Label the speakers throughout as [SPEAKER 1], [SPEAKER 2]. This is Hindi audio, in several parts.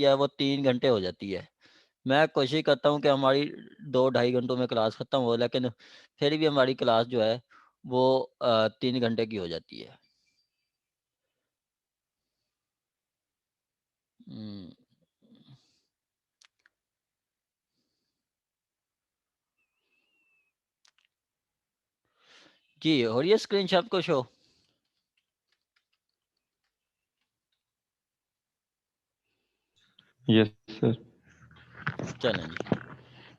[SPEAKER 1] है वो 3 घंटे हो जाती है। मैं कोशिश करता हूँ कि हमारी 2 ढाई घंटों में क्लास खत्म हो, लेकिन फिर भी हमारी क्लास जो है वो 3 घंटे की हो जाती है। हुँ। जी, हो रही है स्क्रीन शॉट को शो?
[SPEAKER 2] Yes sir.
[SPEAKER 1] चलें जी।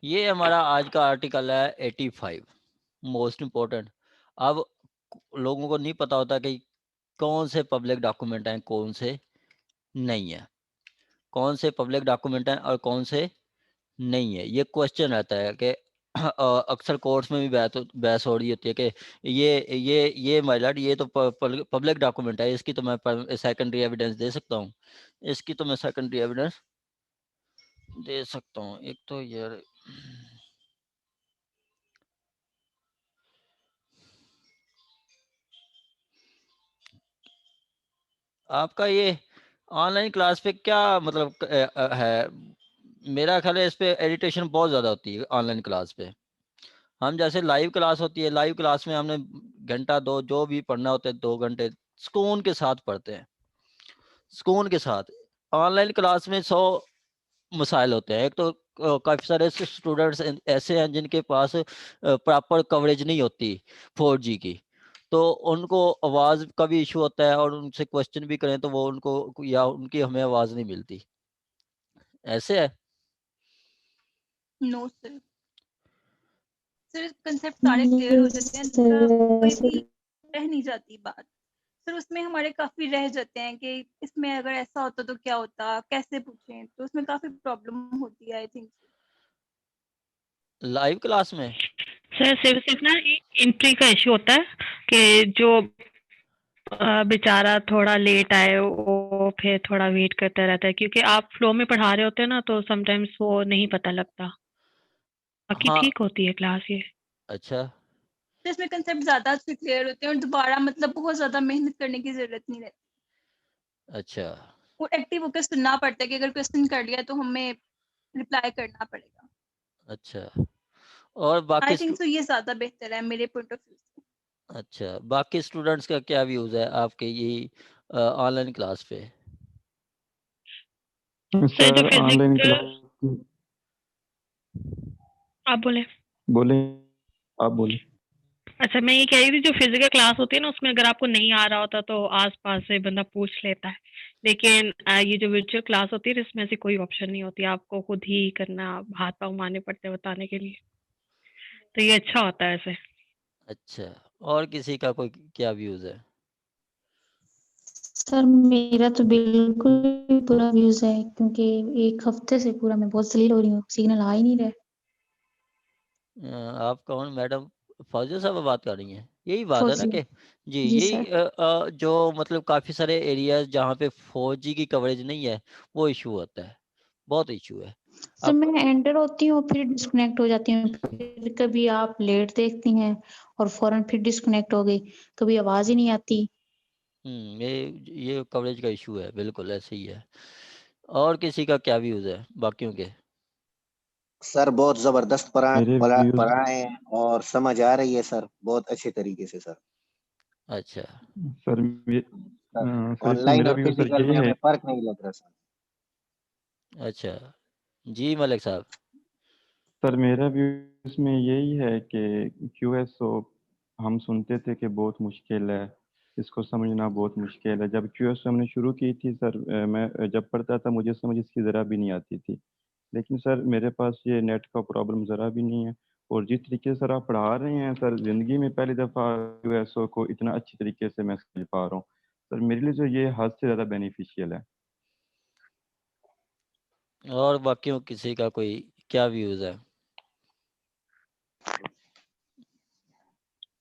[SPEAKER 1] ये हमारा आज का आर्टिकल है 85 मोस्ट इम्पोर्टेंट। अब लोगों को नहीं पता होता कि कौन से पब्लिक डॉक्यूमेंट हैं, कौन से नहीं है। कौन से पब्लिक डॉक्यूमेंट हैं और कौन से नहीं है। ये क्वेश्चन रहता है कि अक्सर कोर्ट्स में भी बहस हो रही होती है कि ये माय लॉर्ड ये तो पब्लिक डॉक्यूमेंट है, इसकी तो मैं सेकेंडरी एविडेंस दे सकता हूँ। इसकी तो मैं सेकेंडरी एविडेंस दे सकता हूँ। एक तो यार आपका ये ऑनलाइन क्लास पे क्या मतलब है? मेरा ख्याल है इस पे एडिटेशन बहुत ज़्यादा होती है ऑनलाइन क्लास पे। हम जैसे लाइव क्लास होती है, लाइव क्लास में हमने घंटा 2 जो भी पढ़ना होता है 2 घंटे सुकून के साथ पढ़ते हैं, सुकून के साथ। ऑनलाइन क्लास में 100 मसाइल होते हैं। एक तो काफ़ी सारे स्टूडेंट्स ऐसे हैं जिनके पास प्रॉपर कवरेज नहीं होती 4G की, तो उनको आवाज़ का भी इशू होता है और उनसे क्वेश्चन भी करें तो वो उनको या उनकी हमें आवाज़ नहीं मिलती। ऐसे है?
[SPEAKER 3] No sir. सर कंसेप्ट सारे क्लियर हो जाते हैं, कोई भी रह नहीं जाती बात। सर उसमें हमारे काफ़ी रह जाते हैं कि इसमें अगर ऐसा होता तो क्या होता? कैसे पूछें? तो उसमें काफ़ी प्रॉब्लम होती है आई थिंक।
[SPEAKER 1] लाइव क्लास में?
[SPEAKER 4] सर सिर्फ ना एंट्री का इश्यू होता है कि जो बेचारा थोड़ा लेट आए वो फिर थोड़ा वेट करता रहता है, क्योंकि आप फ्लो में पढ़ा रहे होते हैं ना, तो समटाइम्स वो नहीं पता लगता। बाकी
[SPEAKER 1] हाँ।
[SPEAKER 4] ठीक होती है क्लास ये।
[SPEAKER 1] अच्छा।
[SPEAKER 3] तो इसमें कंसेप्ट ज़्यादा अच्छे क्लियर होते हैं और दोबारा मतलब बहुत ज़्यादा मेहनत करने की ज़रूरत नहीं रहती।
[SPEAKER 1] अच्छा।
[SPEAKER 3] वो एक्टिव होकर सुनना पड़ता है कि अगर क्वेश्चन कर लिया तो हमें रिप्लाई करना पड़ेगा।
[SPEAKER 1] अच्छा। और
[SPEAKER 3] आई
[SPEAKER 1] बाकी
[SPEAKER 3] थिंक सो ये ज़्यादा बेहतर है मेरे पॉइंट ऑफ व्यू से।
[SPEAKER 1] अच्छा, बाकी स्टूडेंट्स का क्या व्यूज़ है आपके यही ऑनलाइन क्लास पे?
[SPEAKER 4] सर जो
[SPEAKER 2] सर ऑनलाइन
[SPEAKER 4] फिजिकल,
[SPEAKER 2] क्लास
[SPEAKER 4] आप बोले।
[SPEAKER 2] बोले, आप बोले।
[SPEAKER 4] अच्छा, मैं ये कह रही थी जो फिजिकल क्लास होती है ना, उसमें अगर आपको नहीं आ रहा होता तो आस-पास से बंदा पूछ लेता है। लेकिन ये जो वर्चुअल क्लास होती है इसमें ऐसी कोई ऑप्शन नहीं होती, आपको खुद ही करना, हाथ-पाँव मारने पड़ते हैं बताने के लिए। तो ये अच्छा होता है ऐसे।
[SPEAKER 1] अच्छा, और किसी का कोई क्या व्यूज़ है?
[SPEAKER 5] सर मेरा तो बिल्कुल भी बुरा व्यूज़ है, क्योंकि 1 हफ्ते से पूरा मैं बहुत ज़लील हो रही हूँ, सिग्नल आ ही नहीं रहा है।
[SPEAKER 1] आप कौन मैडम? फौजिया साहब बात कर रही हैं? यही बात है ना
[SPEAKER 5] फौजिया।
[SPEAKER 1] कि जी,
[SPEAKER 5] जी
[SPEAKER 1] यही
[SPEAKER 5] सर।
[SPEAKER 1] जो मतलब काफ़ी सारे एरियाज़ जहाँ पे 4G की कवरेज नहीं है, वो इश्यू होता है, बहुत इश्यू है।
[SPEAKER 5] सर
[SPEAKER 1] अब
[SPEAKER 5] मैं एंटर होती हूँ फिर डिस्कनेक्ट हो जाती हूँ, फिर कभी आप लेट देखती हैं और फ़ौरन फिर डिस्कनेक्ट हो गई, कभी आवाज़ ही नहीं आती।
[SPEAKER 1] ये कवरेज का इश्यू है, बिल्कुल ऐसे ही है। और किसी का क्या व्यूज़ है बाकियों के?
[SPEAKER 6] सर बहुत जबरदस्त
[SPEAKER 2] मेरे व्यूज
[SPEAKER 6] पढ़ाए हैं और समझ आ रही है सर बहुत अच्छे तरीके से सर।
[SPEAKER 1] अच्छा।
[SPEAKER 2] सर
[SPEAKER 6] सर
[SPEAKER 2] सर इसमें
[SPEAKER 6] ऑनलाइन
[SPEAKER 2] मेरा
[SPEAKER 6] और
[SPEAKER 2] व्यू सर
[SPEAKER 6] फिजिकल में
[SPEAKER 2] ये है।
[SPEAKER 6] हमें फर्क नहीं लग रहा सर।
[SPEAKER 1] अच्छा। जी, मलिक साहब।
[SPEAKER 2] सर मेरा व्यू इसमें यही है कि क्यूएसओ हम सुनते थे कि बहुत मुश्किल है, इसको समझना बहुत मुश्किल है। जब क्यूएसओ हमने शुरू की थी सर, मैं जब पढ़ता था मुझे समझ इसकी ज़रा भी नहीं आती थी। लेकिन सर मेरे पास ये नेट का प्रॉब्लम ज़रा भी नहीं है, और जिस तरीके से सर आप पढ़ा रहे हैं सर, ज़िंदगी में पहली दफ़ा क्यूएसओ को इतना अच्छी तरीके से मैं समझ पा रहा हूँ। सर मेरे लिए तो ये हद से ज़्यादा बेनिफिशियल है।
[SPEAKER 1] और बाकियों किसी का कोई क्या व्यूज़ है?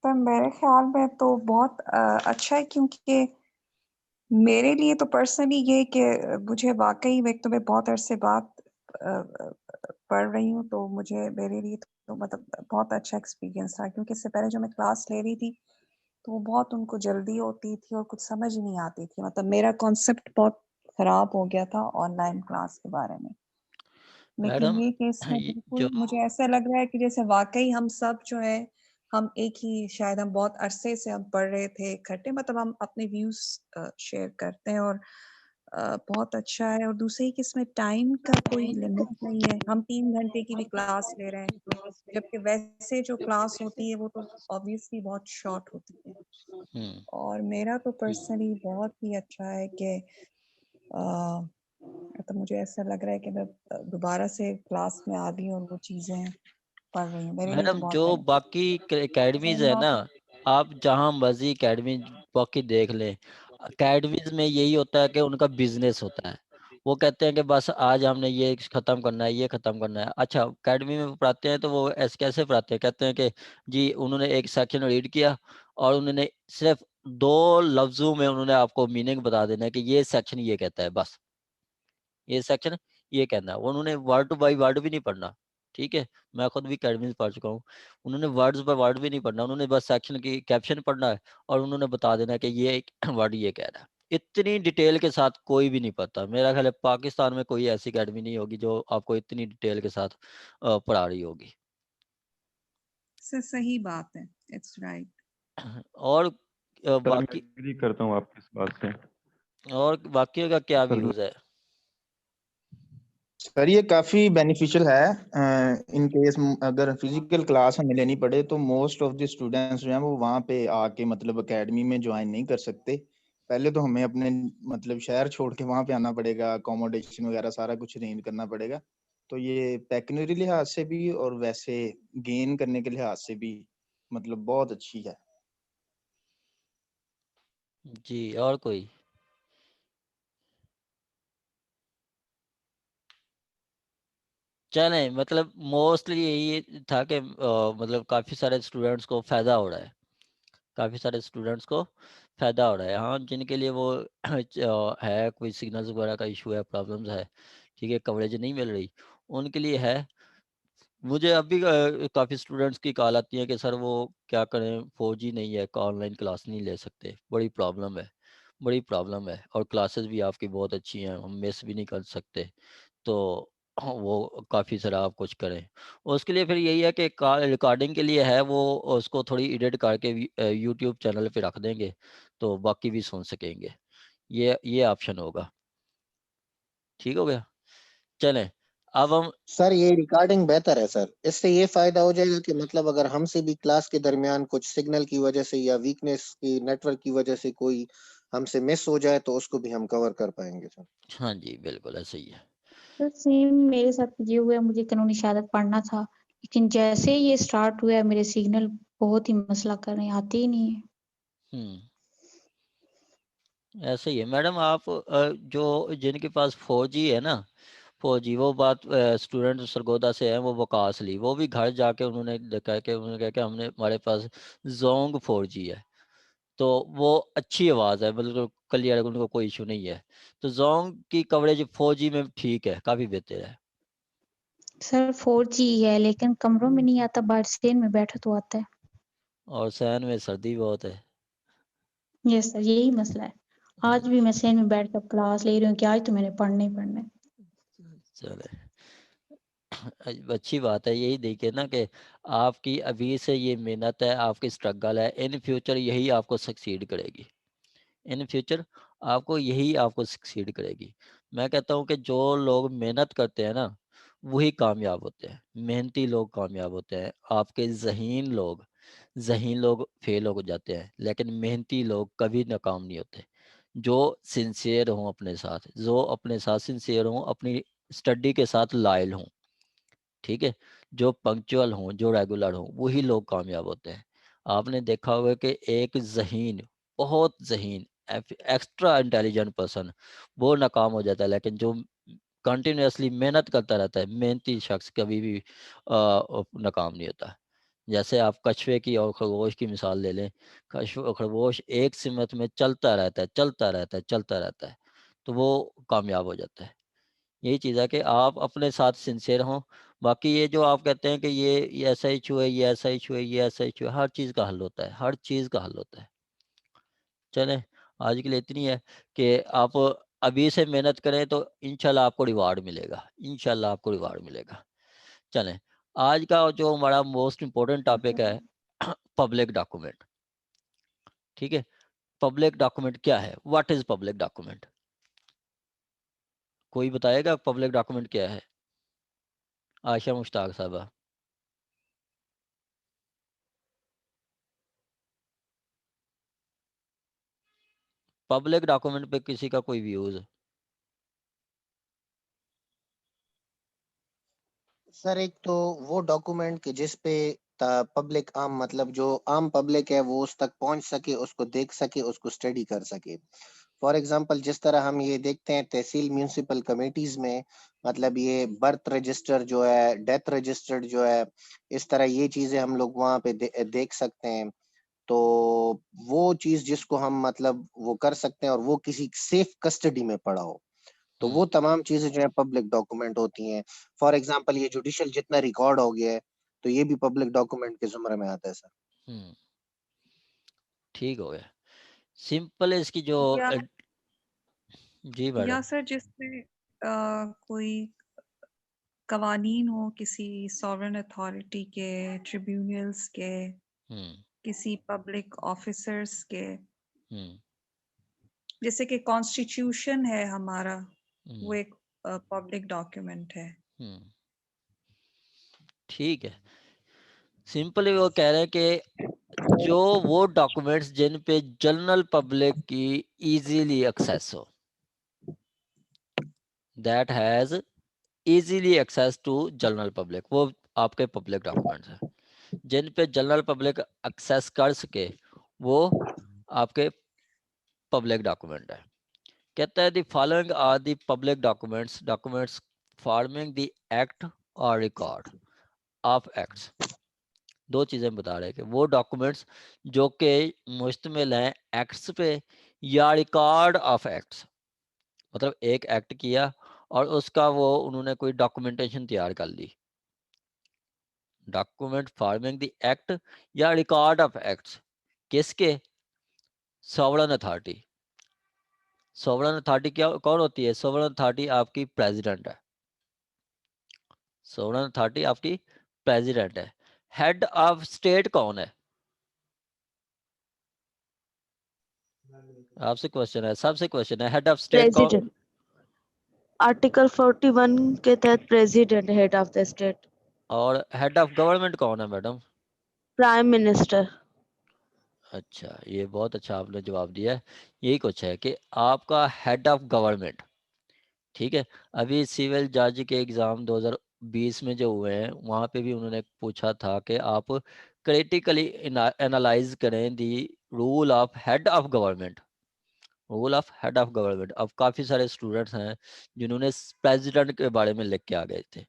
[SPEAKER 7] पर मेरे ख्याल में तो बहुत अच्छा है, क्योंकि मेरे लिए तो पर्सनली ये कि मुझे वाक़ई में एक तो मैं बहुत अरसे बाद पढ़ रही हूँ, तो मुझे मेरे लिए तो मतलब बहुत अच्छा एक्सपीरियंस रहा, क्योंकि इससे पहले जो मैं क्लास ले रही थी, तो वो बहुत उनको जल्दी होती थी और कुछ समझ ही नहीं आती थी। मतलब मेरा कॉन्सेप्ट बहुत खराब हो गया था ऑनलाइन क्लास के बारे में। लेकिन
[SPEAKER 1] मैडम
[SPEAKER 7] ये केस में
[SPEAKER 1] ये
[SPEAKER 7] बिल्कुल
[SPEAKER 1] जो
[SPEAKER 7] मुझे ऐसा लग रहा है कि जैसे वाक़ई हम सब जो है, हम एक ही शायद हम बहुत अरसे से हम पढ़ रहे थे इकट्ठे, मतलब हम अपने व्यूज़ शेयर करते हैं और बहुत अच्छा है। और दूसरी कि इसमें टाइम का कोई लिमिट नहीं है। हम 3 घंटे की भी क्लास ले रहे हैं, जबकि वैसे जो क्लास होती है वो तो ऑब्वियसली बहुत शॉर्ट होती है।
[SPEAKER 1] हम्म,
[SPEAKER 7] और मेरा तो पर्सनली बहुत ही अच्छा है कि तो मुझे ऐसा लग रहा है कि मैं दोबारा से क्लास में आ गई और वो चीज़ें पढ़ रही हूँ। मेरे लिए तो
[SPEAKER 1] मैडम
[SPEAKER 7] बहुत
[SPEAKER 1] जो
[SPEAKER 7] बेनिफिट
[SPEAKER 1] बाकी
[SPEAKER 7] है।
[SPEAKER 1] एकेडमीज है ना,
[SPEAKER 7] नॉट
[SPEAKER 1] आप जहाँ मर्जी एकेडमी बाकी देख लें, एकेडमीज में यही होता है कि उनका बिजनेस होता है। वो कहते हैं कि बस आज हमने ये खत्म करना है, ये खत्म करना है। अच्छा, एकेडमी में पढ़ाते हैं तो वो ऐसे कैसे पढ़ाते हैं? कहते हैं कि जी उन्होंने एक सेक्शन रीड किया और उन्होंने सिर्फ 2 लफ्जों में उन्होंने आपको मीनिंग बता देना है कि ये सेक्शन ये कहता है, बस ये सेक्शन ये कहना है। उन्होंने वर्ड बाय वर्ड भी नहीं पढ़ना, ठीक है? मैं खुद भी अकेडमी में पढ़ चुका हूँ। उन्होंने वर्ड्स बाय वर्ड भी नहीं पढ़ना, उन्होंने बस सेक्शन की कैप्शन पढ़ना है और उन्होंने बता देना है कि ये वर्ड ये कह रहा है। इतनी डिटेल के साथ कोई भी नहीं पढ़ता। मेरा ख्याल है पाकिस्तान में कोई ऐसी अकेडमी नहीं होगी जो आपको इतनी डिटेल के साथ पढ़ा रही होगी।
[SPEAKER 7] से सही बात है। It's right.
[SPEAKER 1] और
[SPEAKER 2] सर मैं
[SPEAKER 1] बाकी
[SPEAKER 2] एग्री करता हूँ आपकी इस बात से।
[SPEAKER 1] और बाकियों का क्या
[SPEAKER 2] सर
[SPEAKER 1] व्यूज़ है?
[SPEAKER 8] सर ये काफी बेनिफिशियल है। इन केस अगर फिजिकल क्लास हमें लेनी पड़े तो मोस्ट ऑफ द स्टूडेंट्स जो हैं वो वहाँ पे आके मतलब एकेडमी में ज्वाइन नहीं कर सकते। पहले तो हमें अपने मतलब शहर छोड़ के वहाँ पे आना पड़ेगा, अकोमोडेशन वगैरह सारा कुछ अरेंज करना पड़ेगा। तो ये पेक्यूनरी लिहाज से भी और वैसे गेन करने के लिहाज से भी मतलब बहुत अच्छी है।
[SPEAKER 1] जी, और कोई? चलें, मतलब मोस्टली यही था कि मतलब काफ़ी सारे स्टूडेंट्स को फ़ायदा हो रहा है, काफ़ी सारे स्टूडेंट्स को फ़ायदा हो रहा है। हाँ, जिनके लिए वो है कोई सिग्नल्स वगैरह का इशू है, प्रॉब्लम्स है, ठीक है, कवरेज नहीं मिल रही, उनके लिए है। मुझे अभी काफ़ी स्टूडेंट्स की कॉल आती है कि सर वो क्या करें, 4G नहीं है, ऑनलाइन क्लास नहीं ले सकते, बड़ी प्रॉब्लम है, बड़ी प्रॉब्लम है और क्लासेस भी आपकी बहुत अच्छी हैं, हम मिस भी नहीं कर सकते। तो वो काफ़ी सारा आप कुछ करें। उसके लिए फिर यही है कि का रिकॉर्डिंग के लिए है वो उसको थोड़ी एडिट करके यूट्यूब चैनल पे रख देंगे, तो बाकी भी सुन सकेंगे। ये ऑप्शन होगा। ठीक हो गया? चलें, अब हम
[SPEAKER 6] सर ये रिकॉर्डिंग बेहतर है सर। इससे ये फायदा हो जाएगा कि मतलब अगर हमसे भी क्लास के दरमियान कुछ सिग्नल की वजह से या वीकनेस की नेटवर्क की वजह से कोई हमसे मिस हो जाए तो उसको भी हम कवर कर पाएंगे सर।
[SPEAKER 1] हाँ जी, बिल्कुल ऐसे ही है।
[SPEAKER 5] तो सेम मेरे साथ ये हुआ, मुझे कानूनी शहादत पढ़ना था, लेकिन जैसे ही ये स्टार्ट हुआ मेरे सिग्नल बहुत ही मसला कर रहे हैं, आते ही नहीं है।
[SPEAKER 1] हुँ, ऐसे ही है। मैडम आप जो जिनके पास 4G है ना, 4G वो बात स्टूडेंट सरगोदा से हैं, वो वकास अली, वो भी घर जाके उन्होंने कहा कि हमने हमारे पास ज़ोंग 4G है। तो वो अच्छी आवाज़ है, मतलब क्लियर है, उनको कोई इश्यू नहीं है। तो ज़ोंग की कवरेज 4G में ठीक है, काफ़ी बेहतर है।
[SPEAKER 5] सर 4G है, लेकिन कमरों में नहीं आता, बाहर स्टेन में बैठा तो आता है।
[SPEAKER 1] और सैन में सर्दी बहुत है।
[SPEAKER 5] यस सर, यही मसला है।
[SPEAKER 1] हाँ
[SPEAKER 5] आज भी मैं सेन में बैठ कर क्लास ले रही हूँ कि आज तो मैंने पढ़ना ही पढ़ना है।
[SPEAKER 1] जी, चले अच्छी बात है। यही देखिए ना कि आपकी अभी से ये मेहनत है, आपकी स्ट्रगल है, इन फ्यूचर यही आपको सक्सीड करेगी। इन फ्यूचर आपको सक्सीड करेगी। मैं कहता हूँ कि जो लोग मेहनत करते हैं ना, वही कामयाब होते हैं। मेहनती लोग कामयाब होते हैं। आपके ज़हीन लोग फेल हो जाते हैं, लेकिन मेहनती लोग कभी नाकाम नहीं होते। जो सिंसियर हों अपने साथ, जो अपने साथ सिंसियर हों, अपनी स्टडी के साथ लॉयल हों, ठीक है? जो पंक्चुअल हों, जो रेगुलर हों, वही लोग कामयाब होते हैं। आपने देखा होगा कि एक ज़हीन, बहुत ज़हीन, एक्स्ट्रा इंटेलिजेंट पर्सन, वो नाकाम हो जाता है, लेकिन जो कंटिन्यूअसली मेहनत करता रहता है, मेहनती शख्स कभी भी नाकाम नहीं होता। जैसे आप कछुए की और खरगोश की मिसाल ले लें, खरगोश एक सिमत में चलता रहता है, चलता रहता है, चलता रहता है, तो वो कामयाब हो जाता है। यही चीज़ है कि आप अपने साथ सिंसियर हों। बाकी ये जो आप कहते हैं कि ये ऐसा इश्यू है, ये ऐसा इश्यू है, ये ऐसा इश्यू है, हर चीज़ का हल होता है, हर चीज़ का हल होता है। चलें, आज के लिए इतनी है कि आप अभी से मेहनत करें तो इंशाल्लाह आपको रिवार्ड मिलेगा, इंशाल्लाह आपको रिवार्ड मिलेगा। चलें, आज का जो हमारा मोस्ट इम्पोर्टेंट टॉपिक है पब्लिक डॉक्यूमेंट। ठीक है, पब्लिक डॉक्यूमेंट क्या है? What is public document? कोई बताएगा पब्लिक डॉक्यूमेंट क्या है? आयशा मुश्ताक साहबा। पब्लिक डॉक्यूमेंट पे किसी का कोई व्यूज?
[SPEAKER 6] सर एक तो वो डॉक्यूमेंट के जिस पे पब्लिक आम मतलब जो आम पब्लिक है वो उस तक पहुंच सके, उसको देख सके, उसको स्टडी कर सके। फॉर एग्जांपल जिस तरह हम ये देखते हैं तहसील म्यूनिसिपल कमेटीज में, मतलब ये बर्थ रजिस्टर जो है, डेथ रजिस्टर्ड जो है, इस तरह ये चीजें हम लोग वहां पे देख सकते हैं। तो वो चीज जिसको हम मतलब वो कर सकते हैं और वो किसी सेफ कस्टडी में पड़ा हो, तो वो तमाम चीजें जो है पब्लिक डॉक्यूमेंट होती हैं। फॉर एग्जांपल ये जुडिशियल जितना रिकॉर्ड हो गया है, तो ये भी पब्लिक डॉक्यूमेंट के जुमरे में आता है सर।
[SPEAKER 1] ठीक हो गया, सिंपल है इसकी जो
[SPEAKER 7] या
[SPEAKER 1] जी मैडम।
[SPEAKER 7] सर जिसमें कोई कवानीन हो किसी सॉवरेन अथॉरिटी के, ट्रिब्यूनल्स के, किसी पब्लिक ऑफिसर्स के, जैसे कि कॉन्स्टिट्यूशन है हमारा, वो एक पब्लिक डॉक्यूमेंट है।
[SPEAKER 1] ठीक है, सिंपली वो कह रहे हैं कि जो वो डॉक्यूमेंट्स जिन पे जनरल पब्लिक की इजीली एक्सेस हो, that has easily access to general public, वो आपके पब्लिक डॉक्यूमेंट्स हैं। जिन पे जनरल पब्लिक एक्सेस कर सके वो आपके पब्लिक डॉक्यूमेंट है। कहता है the following are the public documents, documents forming the act or record of acts. दो चीज़ें बता रहे हैं कि वो डॉक्यूमेंट्स जो कि मुश्तमिल हैं एक्ट्स पे या रिकॉर्ड ऑफ एक्ट्स, मतलब एक एक्ट किया और उसका वो उन्होंने कोई डॉक्यूमेंटेशन तैयार कर ली। डॉक्यूमेंट फॉर्मिंग द एक्ट या रिकॉर्ड ऑफ एक्ट्स किसके? Sovereign authority. सॉवरेन अथॉरिटी क्या कौन होती है? सॉवरेन अथॉरिटी आपकी प्रेसिडेंट है। सॉवरेन अथॉरिटी आपकी प्रेसिडेंट है। हेड ऑफ स्टेट कौन है? आपसे क्वेश्चन है, सबसे क्वेश्चन है, हेड ऑफ स्टेट कौन?
[SPEAKER 9] प्रेसिडेंट, आर्टिकल 41 के तहत president head of the state.
[SPEAKER 1] और हेड ऑफ गवर्नमेंट कौन है मैडम?
[SPEAKER 9] Prime minister.
[SPEAKER 1] अच्छा, ये बहुत अच्छा आपने जवाब दिया है। यही कुछ है कि आपका हेड ऑफ गवर्नमेंट, ठीक है। अभी सिविल जज के एग्ज़ाम 2020 में जो हुए हैं वहाँ पे भी उन्होंने पूछा था कि आप क्रिटिकली एनालाइज करें the rule of head of government, rule of head of government. अब काफ़ी सारे स्टूडेंट्स हैं जिन्होंने प्रेसिडेंट के बारे में लिख के आ गए थे।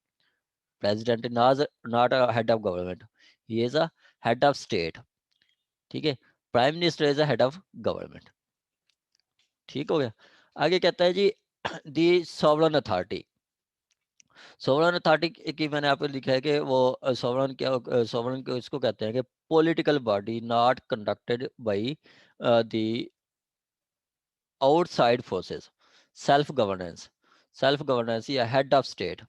[SPEAKER 1] President not a head of government, he is a head of state. ठीक है, prime minister is a head of government. ठीक हो गया। आगे कहता है जी दी सॉवरेन अथॉरिटी। सॉवरेन अथॉरिटी की मैंने आपको लिखा है कि वो सॉवरेन क्या, सॉवरेन को इसको कहते हैं कि political body not conducted by the outside forces, self governance, self governance या हेड ऑफ स्टेट।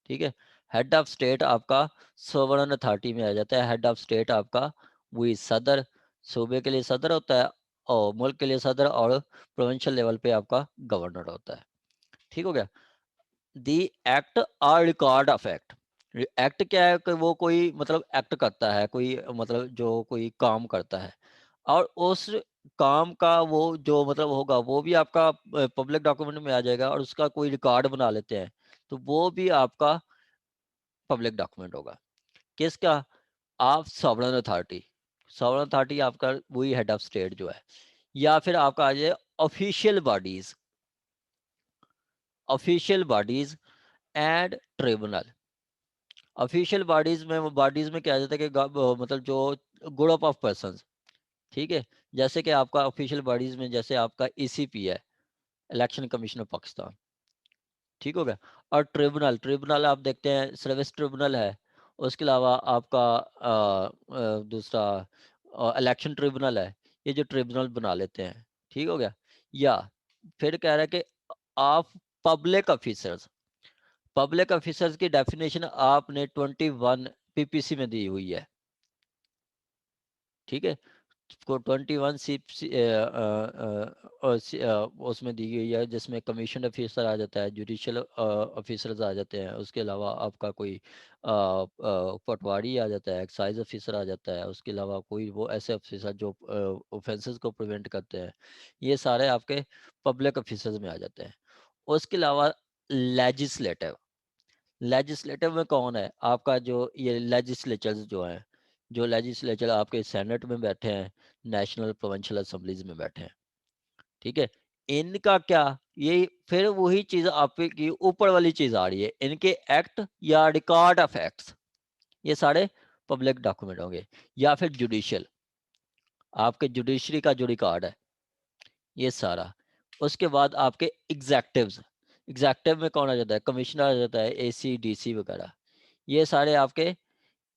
[SPEAKER 1] ठीक है, हेड ऑफ स्टेट आपका सॉवरेन अथॉरिटी में आ जाता है। हेड ऑफ स्टेट आपका वही सदर, सूबे के लिए सदर होता है और मुल्क के लिए सदर, और प्रोविंशियल लेवल पे आपका गवर्नर होता है। ठीक हो गया। The act or record of act. Act क्या है कि वो कोई मतलब एक्ट करता है, कोई मतलब जो कोई काम करता है, और उस काम का वो जो मतलब होगा वो भी आपका पब्लिक डॉक्यूमेंट में आ जाएगा, और उसका कोई रिकॉर्ड बना लेते हैं तो वो भी आपका पब्लिक डॉक्यूमेंट होगा। किसका? Of sovereign authority. Sovereign authority आपका वही हेड ऑफ स्टेट जो है। या फिर आपका आ जाए official bodies, official bodies and tribunal. Official bodies में क्या आ जाता है कि मतलब जो ग्रुप ऑफ पर्संस, ठीक है। जैसे कि आपका ऑफिशियल बॉडीज में जैसे आपका ईसीपी है, इलेक्शन कमीशन ऑफ पाकिस्तान। ठीक हो गया। और ट्रिब्यूनल, ट्रिब्यूनल आप देखते हैं सर्विस ट्रिब्यूनल है, उसके अलावा आपका दूसरा इलेक्शन ट्रिब्यूनल है। ये जो ट्रिब्यूनल बना लेते हैं, ठीक हो गया। या फिर कह रहा है कि of public officers. Public officers की डेफिनेशन आपने 21 पीपीसी में दी हुई है, ठीक है। को 21 उसमें दी गई है, जिसमें कमीशन ऑफिसर आ जाता है, जुडिशियल ऑफिसर्स आ जाते हैं, उसके अलावा आपका कोई पटवारी आ जाता है, एक्साइज ऑफिसर आ जाता है, उसके अलावा कोई वो ऐसे ऑफिसर जो ऑफेंसेस को प्रिवेंट करते हैं, ये सारे आपके पब्लिक ऑफिसर्स में आ जाते हैं। उसके अलावा लेजिस्लेटिव, लेजिस्लेटिव में कौन है आपका, जो ये लेजिस्लेचर्स जो हैं, जो लेजिस्लेचर आपके सेनेट में बैठे हैं, नेशनल प्रोविंशियल असेंबलीज में बैठे हैं, ठीक है। इनका क्या, ये फिर वही चीज आपकी ऊपर वाली चीज आ रही है, इनके एक्ट या रिकॉर्ड ऑफ एक्ट्स, ये सारे पब्लिक डॉक्यूमेंट होंगे। या फिर जुडिशियल, आपके जुडिशरी का जो रिकॉर्ड है, ये सारा। उसके बाद आपके एग्जेक्टिव्स, एग्जेक्टिव में कौन आ जाता है, कमिश्नर आ जाता है, एसी डीसी वगैरह, ये सारे आपके,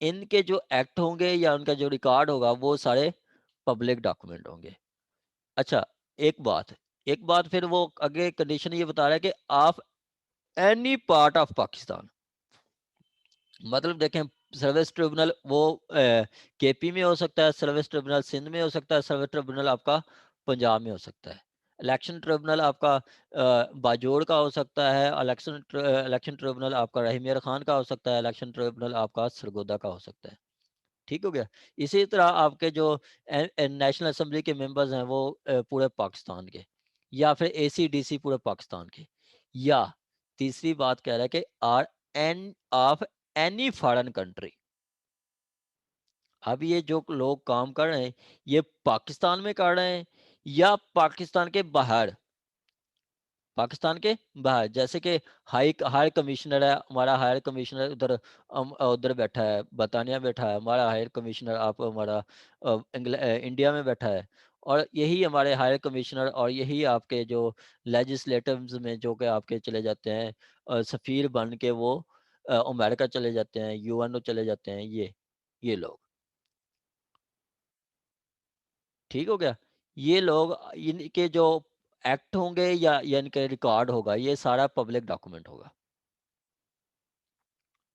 [SPEAKER 1] इनके जो एक्ट होंगे या उनका जो रिकॉर्ड होगा वो सारे पब्लिक डॉक्यूमेंट होंगे। अच्छा, एक बात फिर वो आगे कंडीशन ये बता रहा है कि of any part of Pakistan, मतलब देखें, सर्विस ट्रिब्यूनल वो केपी में हो सकता है, सर्विस ट्रिब्यूनल सिंध में हो सकता है, सर्विस ट्रिब्यूनल आपका पंजाब में हो सकता है, इलेक्शन ट्रिब्यूनल आपका बाजोड़ का हो सकता है, इलेक्शन ट्रिब्यूनल आपका रहीम खान का हो सकता है, इलेक्शन ट्रिब्यूनल आपका सरगोदा का हो सकता है, ठीक हो गया। इसी तरह आपके जो नेशनल असेंबली के मेंबर्स हैं वो पूरे पाकिस्तान के, या फिर एसीडीसी पूरे पाकिस्तान के, या तीसरी बात कह रहा है कि or an of any foreign country. अब ये जो लोग काम कर रहे हैं, ये पाकिस्तान में कर रहे हैं या पाकिस्तान के बाहर, पाकिस्तान के बाहर, जैसे कि हायर कमिश्नर है, हमारा हायर कमिश्नर उधर उधर बैठा है, बर्तानिया बैठा है, हमारा हायर कमिश्नर आप हमारा इंडिया में बैठा है, और यही हमारे हायर कमिश्नर और यही आपके जो लेजिस्लेटिव्स में जो कि आपके चले जाते हैं सफ़ीर बन के, वो अमेरिका चले जाते हैं, यूएनओ चले जाते हैं, ये लोग, ठीक हो गया। ये लोग, इनके जो एक्ट होंगे या इनके रिकॉर्ड होगा, ये सारा पब्लिक डॉक्यूमेंट होगा,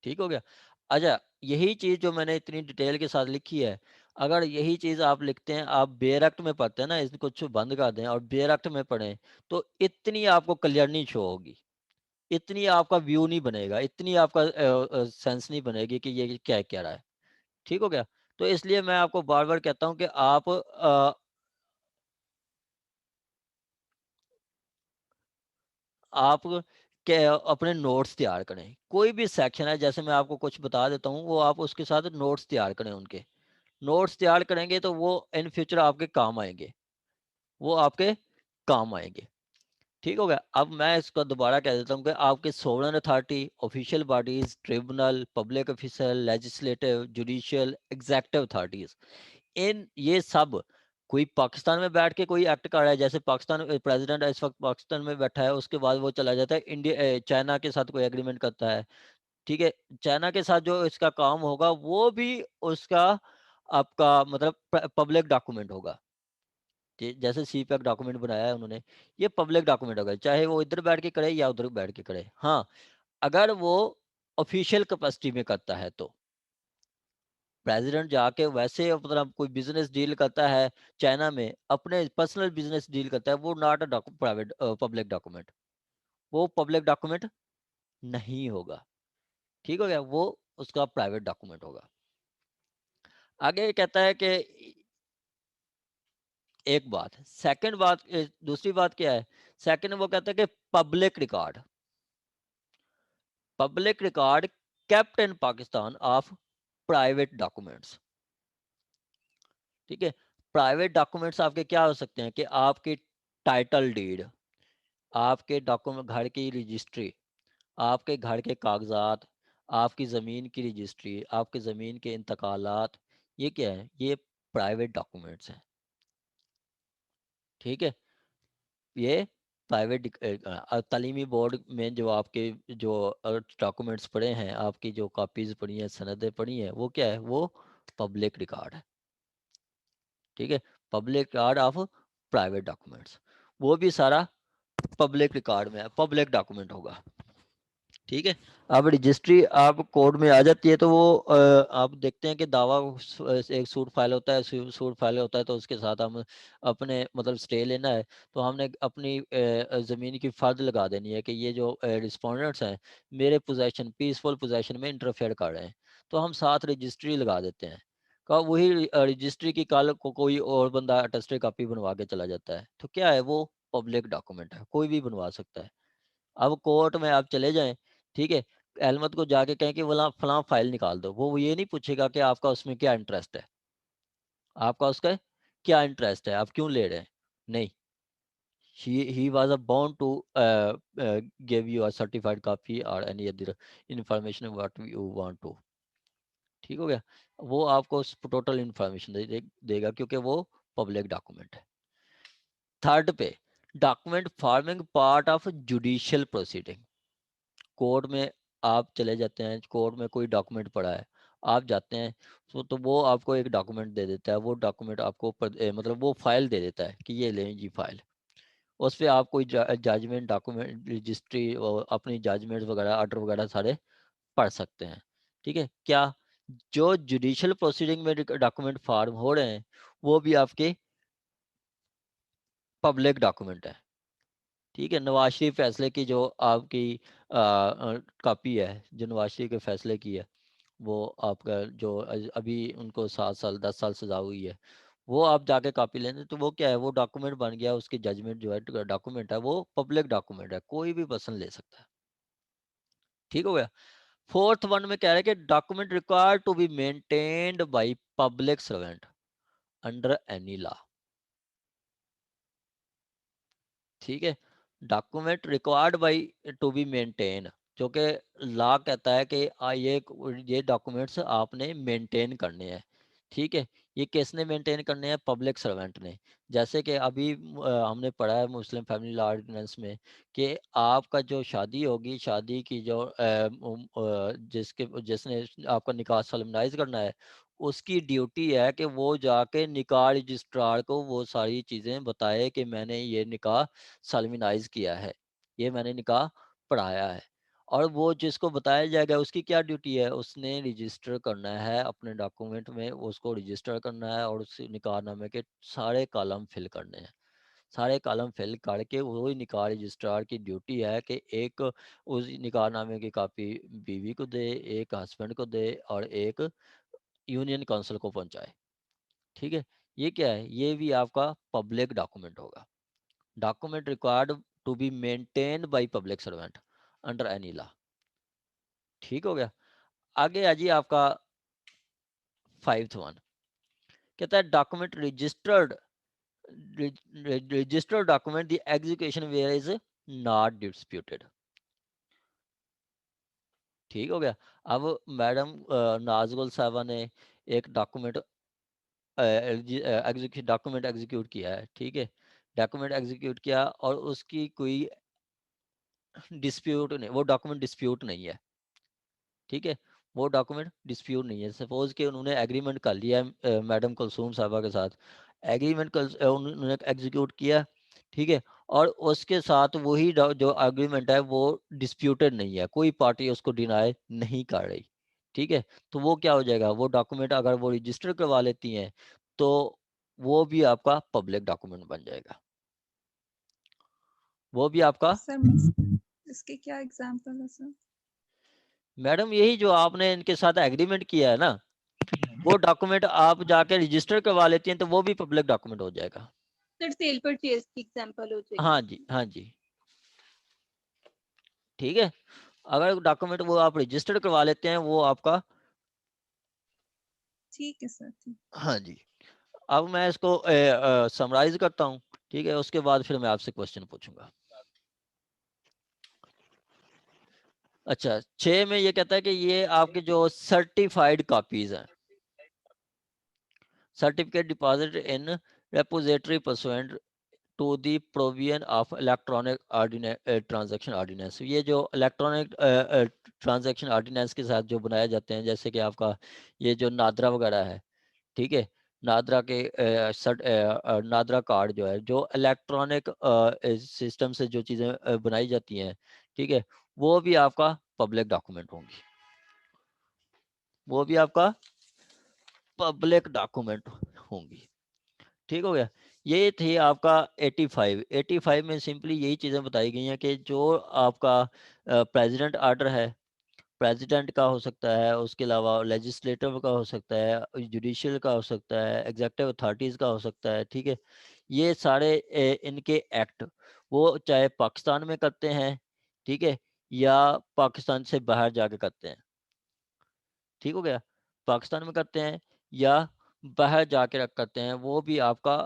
[SPEAKER 1] ठीक हो गया। अच्छा, यही चीज जो मैंने इतनी डिटेल के साथ लिखी है, अगर यही चीज आप लिखते हैं, आप बेयर एक्ट में पढ़ते हैं ना, इसको कुछ बंद कर दें और बेयर एक्ट में पढ़ें, तो इतनी आपको क्लियर नहीं शो होगी, इतनी आपका व्यू नहीं बनेगा, इतनी आपका सेंस नहीं बनेगी कि ये क्या क्या रहा है, ठीक हो गया। तो इसलिए मैं आपको बार बार कहता हूं कि आप के अपने नोट्स तैयार करें, कोई भी सेक्शन है, जैसे मैं आपको कुछ बता देता हूँ, वो आप उसके साथ नोट्स तैयार करें, उनके नोट्स तैयार करेंगे तो वो इन फ्यूचर आपके काम आएंगे, वो आपके काम आएंगे, ठीक हो गया। अब मैं इसको दोबारा कह देता हूँ कि आपके sovereign authority, official bodies, tribunal, public officer, legislative, judicial, executive authorities, इन ये सब कोई पाकिस्तान में बैठ के कोई एक्ट कर रहा है, जैसे पाकिस्तान प्रेसिडेंट इस वक्त पाकिस्तान में बैठा है, उसके बाद वो चला जाता है इंडिया चाइना के साथ कोई एग्रीमेंट करता है, ठीक है। चाइना के साथ जो इसका काम होगा वो भी उसका आपका मतलब पब्लिक डॉक्यूमेंट होगा, जैसे सीपैक डॉक्यूमेंट बनाया है उन्होंने, ये पब्लिक डॉक्यूमेंट होगा, चाहे वो इधर बैठ के करे या उधर बैठ के करे। हाँ, अगर वो ऑफिशियल कैपेसिटी में करता है, तो प्रेसिडेंट जाके वैसे मतलब कोई बिजनेस डील करता है चाइना में, अपने पर्सनल बिजनेस डील करता है, वो not a private public document, वो पब्लिक डॉक्यूमेंट नहीं होगा, ठीक हो गया, वो उसका प्राइवेट डॉक्यूमेंट होगा। आगे कहता है कि एक बात, सेकंड बात, दूसरी बात क्या है, सेकंड वो कहता है कि public record kept in Pakistan of private documents, ठीक है। प्राइवेट डॉक्यूमेंट्स आपके क्या हो सकते हैं कि आपकी टाइटल डीड, आपके डॉक्यूमेंट, घर की रजिस्ट्री, आपके घर के कागजात, आपकी ज़मीन की रजिस्ट्री, आपकी ज़मीन के इंतकालात, ये क्या है, ये प्राइवेट डॉक्यूमेंट्स हैं, ठीक है। ये प्राइवेट तालीमी बोर्ड में जो आपके जो डॉक्यूमेंट्स पड़े हैं, आपकी जो कॉपीज पड़ी हैं, सनदें पड़ी हैं, वो क्या है, वो पब्लिक रिकॉर्ड है, ठीक है। Public record of private documents, वो भी सारा पब्लिक रिकॉर्ड में है, पब्लिक डॉक्यूमेंट होगा। ठीक है, अब रजिस्ट्री आप कोड में आ जाती है तो वो आप देखते हैं कि दावा एक सूट फाइल होता है, सूट फाइल होता है तो उसके साथ हम अपने मतलब स्टे लेना है तो हमने अपनी ज़मीन की फ़र्द लगा देनी है कि ये जो रिस्पोंडेंट्स हैं मेरे पोजेशन पीसफुल पोजेशन में इंटरफेयर कर रहे हैं, तो हम साथ रजिस्ट्री लगा देते हैं। का वही रजिस्ट्री की कल को कोई और बंदा अटेस्टेड कॉपी बनवा के चला जाता है तो क्या है वो पब्लिक डॉक्यूमेंट है, कोई भी बनवा सकता है। अब कोर्ट में आप चले जाएं, ठीक है, अहमद को जाके कहें कि फलां फलां फाइल निकाल दो, वो ये नहीं पूछेगा कि आपका उसमें क्या इंटरेस्ट है, आपका उसका क्या इंटरेस्ट है, आप क्यों ले रहे हैं, नहीं। he was a bound to give you a certified copy or any other information what you want to। ठीक हो गया, वो आपको टोटल इंफॉर्मेशन देगा क्योंकि वो पब्लिक डॉक्यूमेंट है। थर्ड पे, document forming part of judicial proceeding. Court में आप चले जाते हैं, कोर्ट में कोई डॉक्यूमेंट पड़ा है, आप जाते हैं तो वो आपको एक डॉक्यूमेंट दे देता है, वो डॉक्यूमेंट आपको मतलब वो फाइल दे देता है कि ये लें जी फाइल, उस पर आप कोई जजमेंट डॉक्यूमेंट रजिस्ट्री और अपनी जजमेंट वगैरह ऑर्डर वगैरह सारे पढ़ सकते हैं। ठीक है, क्या जो जुडिशियल प्रोसीडिंग में डॉक्यूमेंट फॉर्म हो रहे हैं वो भी आपके पब्लिक डॉक्यूमेंट है। ठीक है, नवाज शरीफ फैसले की जो आपकी कॉपी है, जो नवाज शरीफ के फैसले की है, वो आपका जो अभी उनको 7 साल 10 साल सजा हुई है, वो आप जाके कॉपी लेंगे तो वो क्या है, वो डॉक्यूमेंट बन गया, उसकी जजमेंट जो है डॉक्यूमेंट है वो पब्लिक डॉक्यूमेंट है, कोई भी पर्सन ले सकता है। ठीक हो गया। फोर्थ वन में कह रहे हैं कि document required to be maintained by public servant under any law. ठीक है, document required by to be maintain, जो कि लॉ कहता है कि ये डॉक्यूमेंट्स आपने मेंटेन करने हैं। ठीक है, ये किसने मेंटेन करने हैं, पब्लिक सर्वेंट ने। जैसे कि अभी हमने पढ़ा है मुस्लिम फैमिली लॉ ऑर्डिनेंस में कि आपका जो शादी होगी, शादी की जो जिसने आपका निकाह सोलमनाइज करना है, उसकी ड्यूटी है कि वो जाके निकाह रजिस्ट्रार को वो सारी चीज़ें बताए कि मैंने ये निकाह सोलमनाइज किया है, ये मैंने निकाह पढ़ाया है। और वो जिसको बताया जाएगा उसकी क्या ड्यूटी है, उसने रजिस्टर करना है अपने डॉक्यूमेंट में, उसको रजिस्टर करना है और उस निकाहनामे के सारे कॉलम फिल करने हैं। सारे कॉलम फिल करके वही निकाह रजिस्ट्रार की ड्यूटी है कि एक उस निकाहनामे की कॉपी बीवी को दे, एक हस्बैंड को दे और एक यूनियन काउंसिल को पहुंचाए। ठीक है, ये क्या है, ये भी आपका पब्लिक डॉक्यूमेंट होगा। Document required to be maintained by public servant under any law. ठीक हो गया। आगे आ जी आपका 5th वन, कहता है document registered document the execution where is not disputed. ठीक हो गया। अब मैडम नाजगुल साहबा ने एक डॉक्यूमेंट डॉक्यूमेंट एग्जीक्यूट किया है। ठीक है, डॉक्यूमेंट एग्जीक्यूट किया और उसकी कोई डिस्प्यूट नहीं, वो डॉक्यूमेंट डिस्प्यूट नहीं है। ठीक है, वो डॉक्यूमेंट डिस्प्यूट नहीं है। सपोज कि उन्होंने एग्रीमेंट कर लिया है मैडम कुलसूम साहबा के साथ, एग्रीमेंट उन्होंने एग्जीक्यूट किया। ठीक है, और उसके साथ वही जो एग्रीमेंट है वो डिस्प्यूटेड नहीं है, कोई पार्टी उसको डिनाई नहीं कर रही। ठीक है, तो वो क्या हो जाएगा, वो डॉक्यूमेंट अगर वो रजिस्टर करवा लेती हैं तो वो भी आपका पब्लिक डॉक्यूमेंट बन जाएगा, वो भी आपका।
[SPEAKER 7] सर इसके क्या एग्जांपल है सर?
[SPEAKER 1] मैडम यही जो आपने इनके साथ एग्रीमेंट किया है ना, वो डॉक्यूमेंट आप जाके रजिस्टर करवा लेती हैं तो वो भी पब्लिक डॉक्यूमेंट हो जाएगा।
[SPEAKER 3] सर सेल परचेज की एग्जांपल हो जाएगी।
[SPEAKER 1] हाँ जी, हाँ जी। ठीक है, अगर डॉक्यूमेंट वो आप रजिस्टर करवा लेते हैं वो आपका।
[SPEAKER 7] ठीक है सर, ठीक।
[SPEAKER 1] हाँ जी, अब मैं इसको समराइज करता हूँ। ठीक है, उसके बाद फिर मैं आपसे क्वेश्चन पूछूंगा। अच्छा, 6 में ये कहता है कि ये आपके जो सर्टिफाइड कॉपीज हैं, certificate deposit in repository pursuant to the provision of electronic transaction ordinance. ये जो इलेक्ट्रॉनिक ट्रांजैक्शन ऑर्डिनेंस के साथ जो बनाए जाते हैं, जैसे कि आपका ये जो नादरा वगैरह है, ठीक है, नादरा के नादरा कार्ड जो है, जो इलेक्ट्रॉनिक सिस्टम से जो चीज़ें बनाई जाती हैं, ठीक है, वो भी आपका पब्लिक डॉक्यूमेंट होंगी, वो भी आपका पब्लिक डॉक्यूमेंट होंगी। ठीक हो गया। ये थी आपका 85 में सिंपली यही चीज़ें बताई गई हैं कि जो आपका प्रेसिडेंट आर्डर है, प्रेसिडेंट का हो सकता है, उसके अलावा लेजिस्लेटिव का हो सकता है, जुडिशियल का हो सकता है, एग्जेक्टिव अथॉरिटीज़ का हो सकता है, ठीक है। ये सारे इनके एक्ट वो चाहे पाकिस्तान में करते हैं, ठीक है, या पाकिस्तान से बाहर जाके करते हैं। ठीक हो गया। पाकिस्तान में करते हैं या बाहर जाके करते हैं, वो भी आपका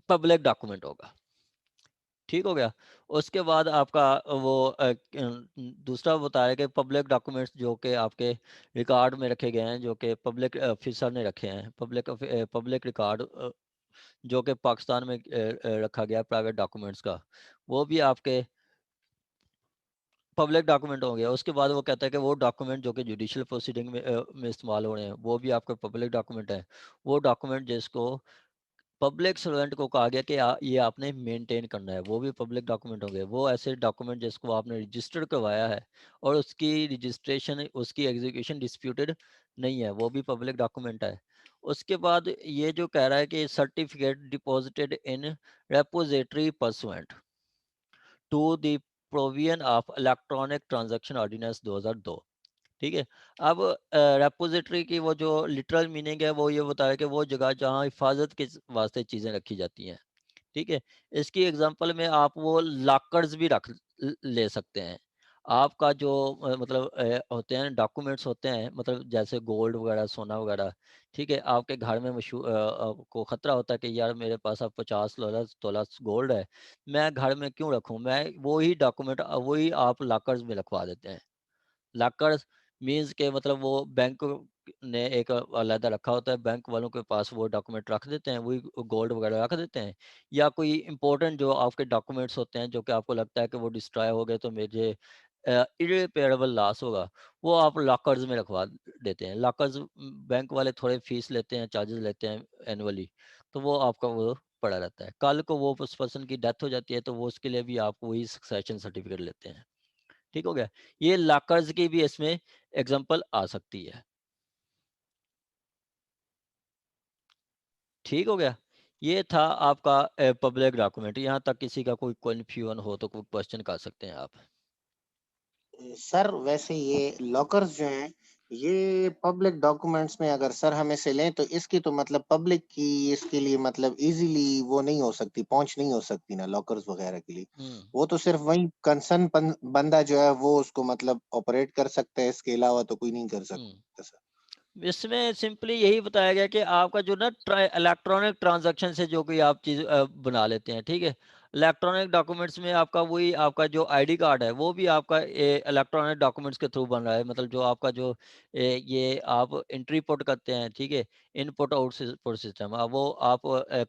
[SPEAKER 1] पब्लिक डॉक्यूमेंट होगा। ठीक हो गया। उसके बाद आपका वो दूसरा बताया कि पब्लिक डॉक्यूमेंट्स जो कि आपके रिकॉर्ड में रखे गए हैं, जो कि पब्लिक ऑफिसर ने रखे हैं, पब्लिक रिकॉर्ड जो कि पाकिस्तान में रखा गया प्राइवेट डॉक्यूमेंट्स का, वो भी आपके पब्लिक डॉक्यूमेंट हो गया। उसके बाद वो कहता है कि वो डॉक्यूमेंट जो कि जुडिशियल प्रोसीडिंग में इस्तेमाल हो रहे हैं, वो भी आपके पब्लिक डॉक्यूमेंट है। वो डॉक्यूमेंट जिसको पब्लिक सर्वेंट को कहा गया कि ये आपने मेंटेन करना है, वो भी पब्लिक डॉक्यूमेंट हो गए। वो ऐसे डॉक्यूमेंट जिसको आपने रजिस्टर्ड करवाया है और उसकी रजिस्ट्रेशन, उसकी एग्जीक्यूशन डिस्प्यूटेड नहीं है, वो भी पब्लिक डॉक्यूमेंट है। उसके बाद ये जो कह रहा है कि certificate deposited in repository pursuant to the provision of electronic transaction ordinance 2002। ठीक है। अब रेपोजिटरी की वो जो लिटरल मीनिंग है वो ये बताया कि वो जगह जहाँ हिफाजत के वास्ते चीज़ें रखी जाती हैं। ठीक है। इसकी एग्जांपल में आप वो लॉकर्स भी रख ले सकते हैं। आपका जो मतलब होते हैं डॉक्यूमेंट्स होते हैं, मतलब जैसे गोल्ड वगैरह, सोना वगैरह, ठीक है, आपके घर में को खतरा होता है कि यार मेरे पास अब 50 तोला गोल्ड है, मैं घर में क्यों रखूं, मैं वही डॉक्यूमेंट वही आप लॉकर्स में रखवा देते हैं। लॉकर्स मीन्स के मतलब वो बैंक ने एक अलहदा रखा होता है, बैंक वालों के पास वो डॉक्यूमेंट रख देते हैं, वही गोल्ड वगैरह रख देते हैं। या कोई इंपॉर्टेंट जो आपके डॉक्यूमेंट्स होते हैं जो कि आपको लगता है कि वो डिस्ट्रॉय हो गए तो मुझे इरेपेरेबल लॉस होगा, वो आप लॉकर्स में रखवा देते हैं। लॉकर्स बैंक वाले थोड़े फीस लेते हैं, चार्जेस लेते हैं एनुअली, तो वो आपका वो पड़ा रहता है। कल को वो उस पर्सन की डेथ हो जाती है तो वो उसके लिए भी आप वही सक्सेशन सर्टिफिकेट लेते हैं। ठीक हो गया। ये लॉकर्स की भी इसमें एग्जांपल आ सकती है। ठीक हो गया। ये था आपका पब्लिक डॉक्यूमेंट। यहाँ तक किसी का कोई कन्फ्यूजन हो तो कोई क्वेश्चन कर सकते हैं आप।
[SPEAKER 6] सर वैसे ये लॉकर्स जो हैं ये पब्लिक डॉक्यूमेंट्स में अगर सर हम इसे लें तो इसकी तो मतलब पब्लिक की इसके लिए मतलब इजीली वो नहीं हो सकती, पहुंच नहीं हो सकती ना लॉकर्स वगैरह के लिए। वो तो सिर्फ वही कंसर्न बंदा जो है वो उसको मतलब ऑपरेट कर सकता है, इसके अलावा तो कोई नहीं कर सकता सर।
[SPEAKER 1] इसमें सिंपली यही बताया गया कि आपका जो ना इलेक्ट्रॉनिक ट्रांजैक्शन से जो कोई आप चीज़ बना लेते हैं, ठीक है। इलेक्ट्रॉनिक डॉक्यूमेंट्स में आपका वही आपका जो आईडी कार्ड है वो भी आपका इलेक्ट्रॉनिक डॉक्यूमेंट्स के थ्रू बन रहा है। मतलब जो आपका जो ये आप एंट्री पुट करते हैं, ठीक है, इनपुट आउटपुट सिस्टम, अब वो आप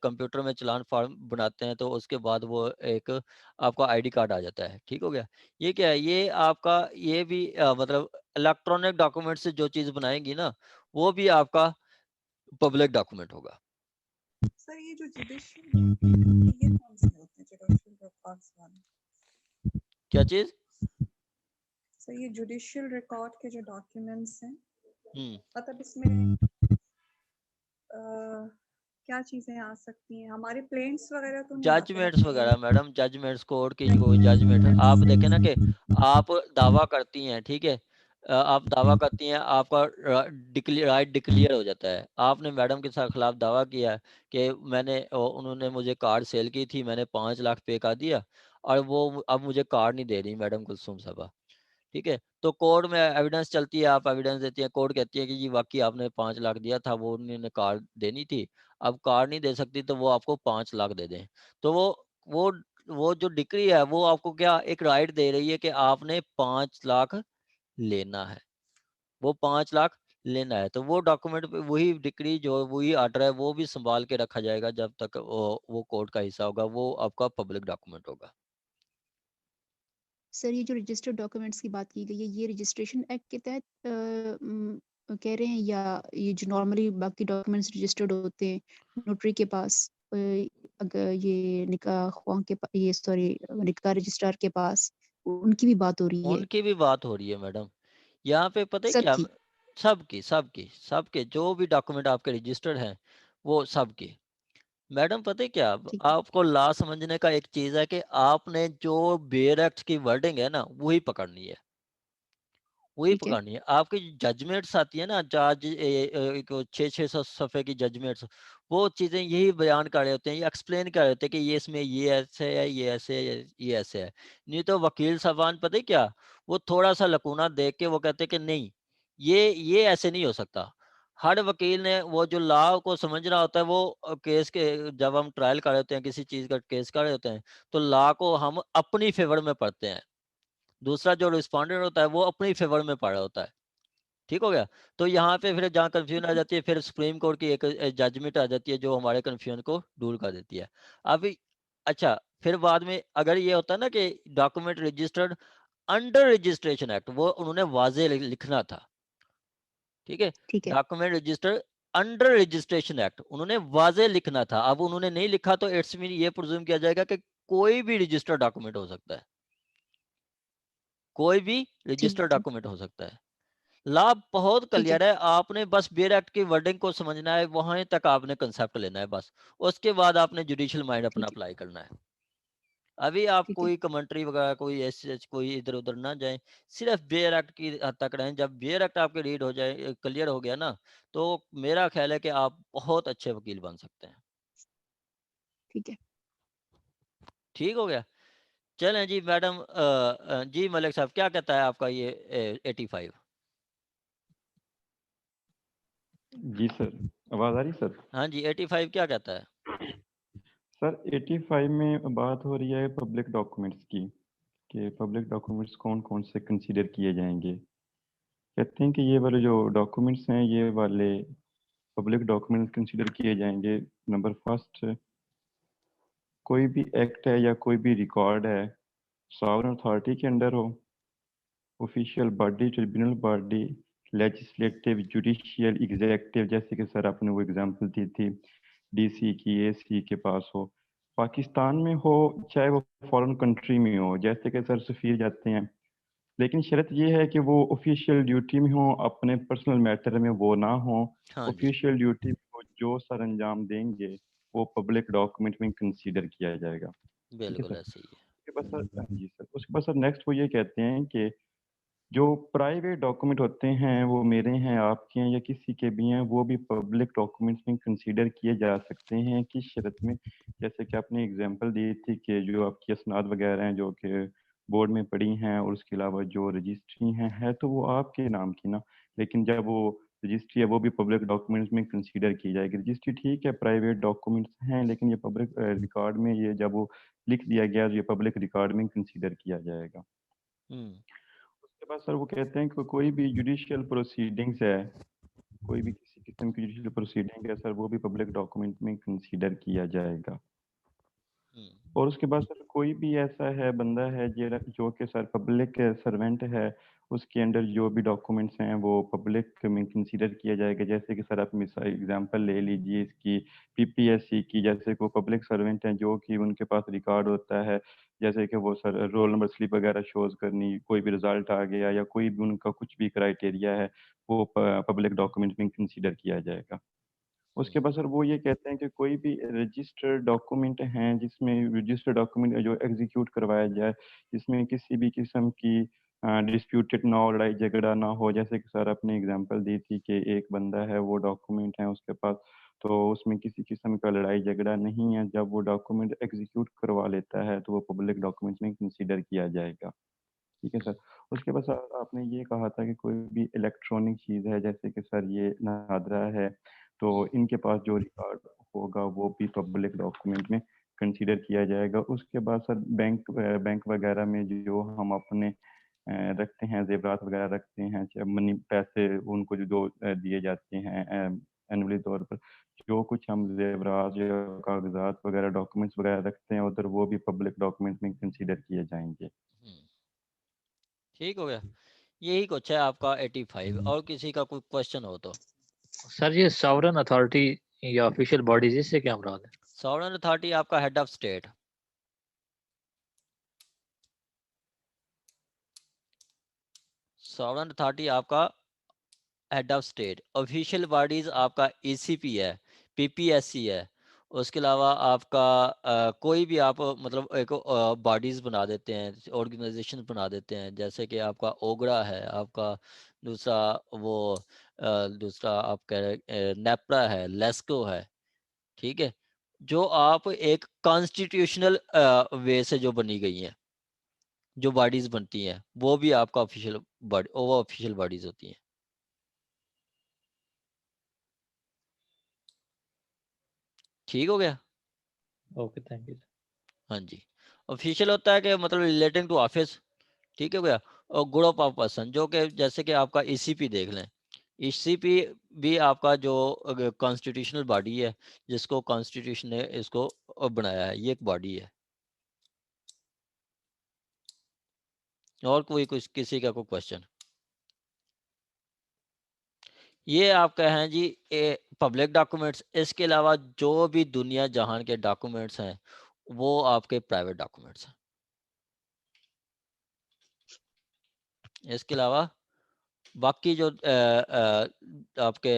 [SPEAKER 1] कंप्यूटर में चलान फॉर्म बनाते हैं तो उसके बाद वो एक आपका आईडी कार्ड आ जाता है। ठीक हो गया। ये क्या है, ये आपका ये भी मतलब इलेक्ट्रॉनिक डॉक्यूमेंट से जो चीज़ बनाएंगी ना वो भी आपका पब्लिक डॉक्यूमेंट होगा।
[SPEAKER 7] सर ये जो जुडिशियल ये कौन से होते हैं जुडिशियल रिकॉर्ड्स वाले?
[SPEAKER 1] क्या चीज?
[SPEAKER 7] सर ये जुडिशियल रिकॉर्ड के जो डॉक्यूमेंट्स हैं मतलब इसमें क्या चीजें आ सकती हैं? हमारे प्लेन्स वगैरह तो नहीं आते ना?
[SPEAKER 1] जजमेंट्स वगैरह मैडम, जजमेंट्स कोर्ट की कोई जजमेंट आप देखें ना कि आप दावा करती हैं, ठीक है, आप दावा करती हैं, आपका राइट डिक्लेयर हो जाता है। आपने मैडम के साथ खिलाफ दावा किया कि मैंने उन्होंने मुझे कार सेल की थी, मैंने 5 लाख पे कर दिया और वो अब मुझे कार नहीं दे रही मैडम कुलसुम साहबा, ठीक है। तो कोर्ट में एविडेंस चलती है, आप एविडेंस देती है, कोर्ट कहती है कि जी वाकई आपने 5 लाख दिया था, वो उन्होंने कार देनी थी, अब कार नहीं दे सकती तो वो आपको 5 लाख दे दें। तो वो वो जो डिक्री है वो आपको क्या एक राइट दे रही है कि आपने 5 लाख लेना है, वो 5 लाख लेना है। तो वो डॉक्यूमेंट पे वही डिक्री जो वही आर्डर है वो भी संभाल के रखा जाएगा जब तक वो कोर्ट का हिस्सा होगा, वो आपका पब्लिक डॉक्यूमेंट होगा।
[SPEAKER 10] सर ये जो रजिस्टर्ड डॉक्यूमेंट्स की बात की गई है ये रजिस्ट्रेशन एक्ट के तहत कह रहे हैं, या ये जो नॉर्मली बाकी डॉक्यूमेंट्स रजिस्टर्ड होते हैं नोटरी के पास, अगर ये निकाह ख्वाह के ये सॉरी निकाह रजिस्ट्रार के पास, उनकी भी बात हो रही है?
[SPEAKER 1] उनकी भी बात हो रही है मैडम। यहाँ पे पता है क्या,
[SPEAKER 10] सबकी?
[SPEAKER 1] सबकी सबकी सबके जो भी डॉक्यूमेंट आपके रजिस्टर्ड हैं वो सबके। मैडम पता है क्या,
[SPEAKER 10] ठीक है।
[SPEAKER 1] आपको लॉ समझने का एक चीज है कि आपने जो बेयर एक्ट की वर्डिंग है ना वही पकड़नी है, वही
[SPEAKER 10] ठीक है।
[SPEAKER 1] पकड़नी है। आपकी जजमेंट्स आती है ना, चार्ज 600 सफ़े की जजमेंट्स, वो चीज़ें यही बयान कर रहे होते हैं, ये एक्सप्लेन कर रहे होते हैं कि ये इसमें ये ऐसे है, ये ऐसे है, ये ऐसे है। नहीं तो वकील साहबान पता है क्या, वो थोड़ा-सा लकूना देख के वो कहते हैं कि नहीं, ये ऐसे नहीं हो सकता। हर वकील ने वो जो लॉ को समझ रहा होता है, वो केस के जब हम ट्रायल कर रहे होते हैं, किसी चीज़ का केस कर रहे होते हैं, तो लॉ को हम अपनी फ़ेवर में पढ़ते हैं। दूसरा जो रिस्पोंडेंट होता है वो अपनी फ़ेवर में पड़ रहा होता है। ठीक हो गया? तो यहाँ पे फिर जहाँ कन्फ्यूजन आ जाती है, फिर सुप्रीम कोर्ट की एक जजमेंट आ जाती है जो हमारे कन्फ्यूजन को दूर कर देती है। अभी अच्छा, फिर बाद में अगर ये होता है ना कि document registered under registration act, वो उन्होंने वाज़ेह लिखना था। ठीक है?
[SPEAKER 10] ठीक है।
[SPEAKER 1] Document registered under registration act उन्होंने वाज़ेह लिखना था। अब उन्होंने नहीं लिखा तो इट्स मीन ये प्रिज्यूम किया जाएगा कि कोई भी रजिस्टर्ड डॉक्यूमेंट हो सकता है। कोई भी
[SPEAKER 10] ठीक
[SPEAKER 1] रजिस्टर्ड
[SPEAKER 10] है।
[SPEAKER 1] डॉक्यूमेंट हो सकता है। लाभ बहुत
[SPEAKER 10] ठीक है।
[SPEAKER 1] क्लियर है, आपने बस बेयर एक्ट की वर्डिंग को समझना है, वहां तक आपने कंसेप्ट लेना है बस। उसके बाद आपने जुडिशियल माइंड अपना
[SPEAKER 10] ठीक है।
[SPEAKER 1] अप्लाई करना है। अभी आप
[SPEAKER 10] ठीक है।
[SPEAKER 1] कोई कमेंट्री वगैरह कोई ऐसे कोई इधर उधर ना जाए, सिर्फ बेयर एक्ट की हद तक रहें। जब बेयर एक्ट आपके रीड हो जाए, क्लियर हो गया ना, तो मेरा ख्याल है कि आप बहुत अच्छे वकील बन सकते हैं।
[SPEAKER 10] ठीक है।
[SPEAKER 1] ठीक हो गया? चलें जी मैडम, जी मलिक साहब क्या कहता है आपका ये 85?
[SPEAKER 2] जी सर, आवाज़ आ रही सर?
[SPEAKER 1] हाँ जी, 85 क्या कहता है?
[SPEAKER 2] सर 85 में बात हो रही है पब्लिक डॉक्यूमेंट्स की, कि पब्लिक डॉक्यूमेंट्स कौन-कौन से कंसीडर किए जाएँगे। कहते हैं कि ये वाले जो डॉक्यूमेंट्स हैं, ये वाले पब्लिक डॉक्यूमेंट्स कंसीडर किए जाएँगे। नंबर फर्स्ट, कोई भी एक्ट है या कोई भी रिकॉर्ड है, सॉवरेन अथॉरिटी के अंडर हो, official body, tribunal body, legislative, judicial, executive, जैसे कि सर आपने वो एग्ज़ाम्पल दी थी, डीसी की, एसी के पास हो, पाकिस्तान में हो, चाहे वो फ़ॉरेन कंट्री में हो, जैसे कि सर सफ़ीर जाते हैं। लेकिन शर्त ये है कि वो ऑफिशियल ड्यूटी में हो, अपने पर्सनल मैटर में वो ना हो।
[SPEAKER 1] हाँ जी,
[SPEAKER 2] ऑफिशियल ड्यूटी में वो जो सर अंजाम देंगे, वो पब्लिक डॉक्यूमेंट में कंसीडर किया जाएगा। ठीक है
[SPEAKER 1] बिल्कुल
[SPEAKER 2] सर?
[SPEAKER 1] ऐसे ही है।
[SPEAKER 2] उसके बाद सर हाँ जी सर, उसके बाद सर नेक्स्ट वो ये कहते हैं कि जो प्राइवेट डॉक्यूमेंट होते हैं, वो मेरे हैं, आपके हैं या किसी के भी हैं, वो भी पब्लिक डॉक्यूमेंट्स में कंसीडर किए जा सकते हैं, किस शर्त में? जैसे कि आपने एग्ज़ाम्पल दी थी कि जो आपकी असनाद वगैरह हैं, जो कि बोर्ड में पड़ी हैं और उसके अलावा जो रजिस्ट्री हैं, है तो वो आपके नाम की ना, लेकिन जब वो रजिस्ट्री है, वो भी पब्लिक डॉक्यूमेंट्स में कंसीडर की जाएगी। रजिस्ट्री ठीक है, प्राइवेट डॉक्यूमेंट्स हैं, लेकिन ये पब्लिक रिकॉर्ड में ये जब वो लिख दिया गया, तो ये पब्लिक रिकॉर्ड में कंसीडर किया जाएगा।
[SPEAKER 1] हुँ,
[SPEAKER 2] उसके बाद सर वो कहते हैं कि कोई भी जुडिशियल प्रोसीडिंग्स है, कोई भी किसी किस्म की जुडिशियल प्रोसीडिंग है सर, वो भी पब्लिक डॉक्यूमेंट में कंसीडर किया जाएगा।
[SPEAKER 1] हुँ,
[SPEAKER 2] और उसके बाद सर कोई भी ऐसा है बंदा है जो कि सर पब्लिक सर्वेंट है, उसके अंडर जो भी डॉक्यूमेंट्स हैं वो पब्लिक में कंसीडर किया जाएगा। जैसे कि सर आप मिसाल एग्जांपल ले लीजिए इसकी पीपीएससी की, जैसे को पब्लिक सर्वेंट हैं जो कि उनके पास रिकॉर्ड होता है, जैसे कि वो सर रोल नंबर स्लिप वगैरह शोज़ करनी, कोई भी रिज़ल्ट आ गया या कोई भी उनका कुछ भी क्राइटेरिया है, वो प पब्लिक डॉक्यूमेंट में कंसीडर किया जाएगा।
[SPEAKER 1] हुँ,
[SPEAKER 2] उसके बाद सर वो ये कहते हैं कि कोई भी रजिस्टर्ड डॉक्यूमेंट हैं जिसमें रजिस्टर्ड डॉक्यूमेंट जो एग्जीक्यूट करवाया जाए, जिसमें किसी भी किस्म की डिस्प्यूटेड ना हो, लड़ाई झगड़ा ना हो। जैसे कि सर आपने एग्जांपल दी थी कि एक बंदा है, वो डॉक्यूमेंट है उसके पास, तो उसमें किसी किस्म का लड़ाई झगड़ा नहीं है। जब वो डॉक्यूमेंट एग्जीक्यूट करवा लेता है, तो वो पब्लिक डॉक्यूमेंट में कंसीडर किया जाएगा। ठीक है
[SPEAKER 1] हुँ,
[SPEAKER 2] सर। उसके बाद सर आपने ये कहा था कि कोई भी इलेक्ट्रॉनिक चीज़ है, जैसे कि सर ये नादरा है, तो
[SPEAKER 1] हुँ,
[SPEAKER 2] इनके पास जो रिकॉर्ड होगा वो भी पब्लिक डॉक्यूमेंट में कंसीडर किया जाएगा। उसके बाद सर बैंक वगैरह में जो हम अपने रखते हैं, ज़ेवरात वगैरह रखते हैं, चाहे मनी पैसे उनको जो दिए जाते हैं एनुअली तौर पर, जो कुछ हम ज़ेवरात या कागज़ात वगैरह डॉक्यूमेंट्स वगैरह रखते हैं उधर, वो भी पब्लिक डॉक्यूमेंट में कंसीडर किए जाएँगे।
[SPEAKER 1] हुँ। ठीक हो गया? यही कुछ है आपका 85। और किसी का कोई क्वेश्चन हो तो।
[SPEAKER 11] सर ये सॉवरेन अथॉरिटी या ऑफिशियल बॉडीज, इससे क्या मुराद है?
[SPEAKER 1] सॉवरेन अथॉरिटी आपका head of state. Sovereign authority आपका head of state. Official bodies आपका ईसीपी है, पीपीएससी है। उसके अलावा आपका कोई भी आप मतलब एक बॉडीज बना देते हैं, ऑर्गेनाइजेशन बना देते हैं, जैसे कि आपका ओगरा है, आपका दूसरा वो दूसरा आप कह रहे नेप्रा है, लेस्को है। ठीक है, जो आप एक कॉन्स्टिट्यूशनल वे से जो बनी गई हैं, जो बॉडीज बनती हैं, वो भी आपका ऑफिशियल बॉडी, वो ऑफिशियल बॉडीज होती हैं। ठीक हो गया?
[SPEAKER 11] Okay, thank you.
[SPEAKER 1] हाँ जी। ऑफिशियल होता है कि मतलब रिलेटिंग टू ऑफिस। ठीक है भैया। और ग्रुप ऑफ पर्सन, जो कि जैसे कि आपका ईसीपी देख लें। ईसीपी भी आपका जो कॉन्स्टिट्यूशनल बॉडी है, जिसको कॉन्स्टिट्यूशन ने इसको बनाया है, ये एक बॉडी है। और कोई कुछ किसी का कोई क्वेश्चन? ये आपका है जी पब्लिक डॉक्यूमेंट्स। इसके अलावा जो भी दुनिया जहान के डॉक्यूमेंट्स हैं, वो आपके प्राइवेट डॉक्यूमेंट्स हैं। इसके अलावा बाकी जो आपके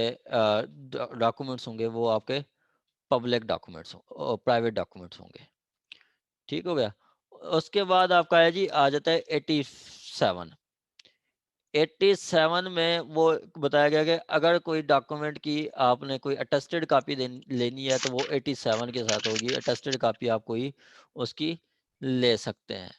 [SPEAKER 1] डॉक्यूमेंट्स होंगे, वो आपके पब्लिक डॉक्यूमेंट्स प्राइवेट डॉक्यूमेंट्स होंगे। ठीक हो गया? उसके बाद आपका है जी, आ जाता है 87। 87 में वो बताया गया कि अगर कोई डॉक्यूमेंट की आपने कोई अटेस्टेड कापी लेनी है, तो वो 87 के साथ होगी। अटेस्टेड कापी आप कोई उसकी ले सकते हैं।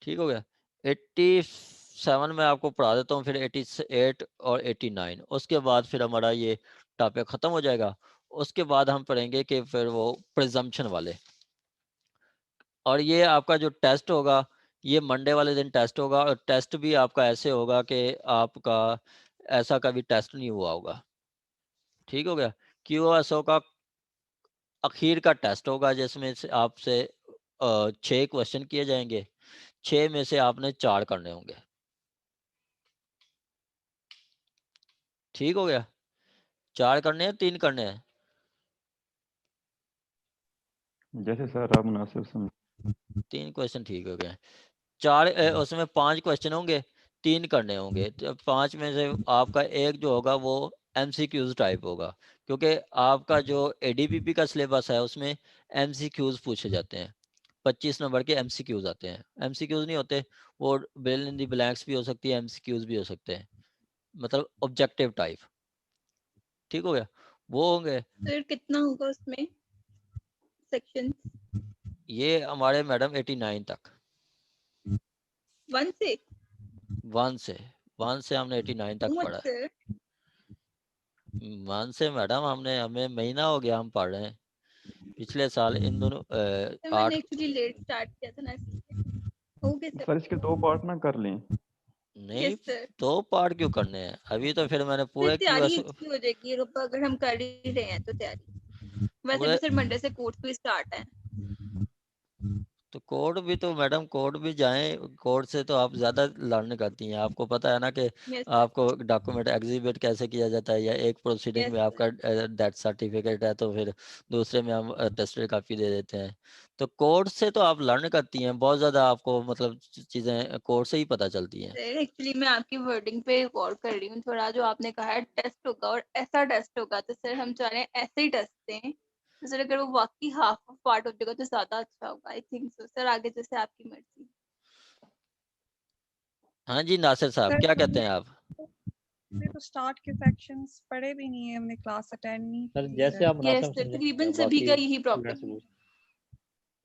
[SPEAKER 1] ठीक हो गया? 87 में आपको पढ़ा देता हूँ, फिर 88 और 89। उसके बाद फिर हमारा ये टॉपिक ख़त्म हो जाएगा। उसके बाद हम पढ़ेंगे कि फिर वो प्रिजम्पशन वाले। और ये आपका जो टेस्ट होगा, ये मंडे वाले दिन टेस्ट होगा। और टेस्ट भी आपका ऐसे होगा कि आपका ऐसा कभी टेस्ट नहीं हुआ होगा। ठीक हो गया? क्यूएसओ का आखिर का टेस्ट होगा, जिसमें से आपसे 6 क्वेश्चन किए जाएंगे। 6 में से आपने 4 करने होंगे। ठीक हो गया? 4 करने हैं, 3 करने हैं?
[SPEAKER 2] जैसे सर आप मुनासिब समझ।
[SPEAKER 1] 3 क्वेश्चन ठीक हो गए। 4 उसमें 5 क्वेश्चन होंगे, 3 करने होंगे। तो 5 में से आपका एक जो होगा वो एमसीक्यूज टाइप होगा, क्योंकि आपका जो एडीपीपी का सिलेबस है, उसमें एमसीक्यूज पूछे जाते हैं। 25 नंबर के एमसीक्यूज आते हैं। एमसीक्यूज नहीं होते, वो फिल इन द ब्लैंक्स भी हो सकती है, एमसीक्यूज भी हो सकते हैं, मतलब ऑब्जेक्टिव टाइप। ठीक हो गया? वो होंगे।
[SPEAKER 3] फिर कितना होगा उसमें सेक्शन?
[SPEAKER 1] ये हमारे मैडम 89 तक।
[SPEAKER 3] 1 से
[SPEAKER 1] 1 से हमने 89 तक
[SPEAKER 3] मत
[SPEAKER 1] पढ़ा है।
[SPEAKER 3] सर।
[SPEAKER 1] 1 से मैडम हमें महीना हो गया हम पढ़ रहे हैं। पिछले साल इन दोनों
[SPEAKER 3] तो मैंने
[SPEAKER 1] 8।
[SPEAKER 3] एक्चुअली लेट स्टार्ट किया था ना, इसलिए हो गए सर।
[SPEAKER 2] सर इसके 2 पार्ट ना कर लें।
[SPEAKER 1] नहीं,
[SPEAKER 3] यस सर।
[SPEAKER 1] 2 पार्ट क्यों करने हैं? अभी तो फिर मैंने
[SPEAKER 3] फिर
[SPEAKER 1] पूरे
[SPEAKER 3] तैयारी अच्छी हो जाएगी अगर हम कर ही रहे हैं तो तैयारी। वैसे
[SPEAKER 1] पूरे
[SPEAKER 3] भी सर मंडे से कोर्स भी स्टार्ट है।
[SPEAKER 1] तो कोर्ट भी तो मैडम, कोर्ट भी जाएं। कोर्ट से तो आप ज़्यादा लर्न करती हैं। आपको पता है ना कि
[SPEAKER 3] यस
[SPEAKER 1] आपको डॉक्यूमेंट एग्जिबिट कैसे किया जाता है, या एक प्रोसीडिंग
[SPEAKER 3] यस
[SPEAKER 1] में आपका डेथ सर्टिफिकेट है, तो फिर दूसरे में हम टेस्टेड कापी दे देते हैं। तो कोर्ट से तो आप लर्न करती हैं बहुत ज़्यादा। आपको मतलब चीज़ें कोर्ट से ही पता चलती हैं।
[SPEAKER 3] सर एक्चुअली मैं आपकी वर्डिंग पे गौर कर रही हूँ थोड़ा। जो आपने कहा है टेस्ट होगा और ऐसा टेस्ट होगा, तो सर हम चाह रहे हैं ऐसे ही टेस्ट दें। तो सर अगर वो वाकई हाफ ऑफ पार्ट हो जाएगा तो ज्यादा अच्छा होगा। I think so sir. आगे जैसे आपकी मर्जी।
[SPEAKER 1] हाँ जी नासिर साहब,
[SPEAKER 7] सर
[SPEAKER 1] क्या कहते हैं आप?
[SPEAKER 7] हमने तो स्टार्ट के सेक्शंस पढ़े भी नहीं है, हमने क्लास अटेंड नहीं
[SPEAKER 11] सर
[SPEAKER 7] की
[SPEAKER 11] जैसे
[SPEAKER 7] है।
[SPEAKER 11] आप
[SPEAKER 3] यस
[SPEAKER 11] मुनासिब
[SPEAKER 3] सर,
[SPEAKER 11] समझे,
[SPEAKER 3] तकरीबन सभी
[SPEAKER 11] बाकी
[SPEAKER 3] का यही
[SPEAKER 11] स्टूडेंट
[SPEAKER 3] प्रॉब्लम है।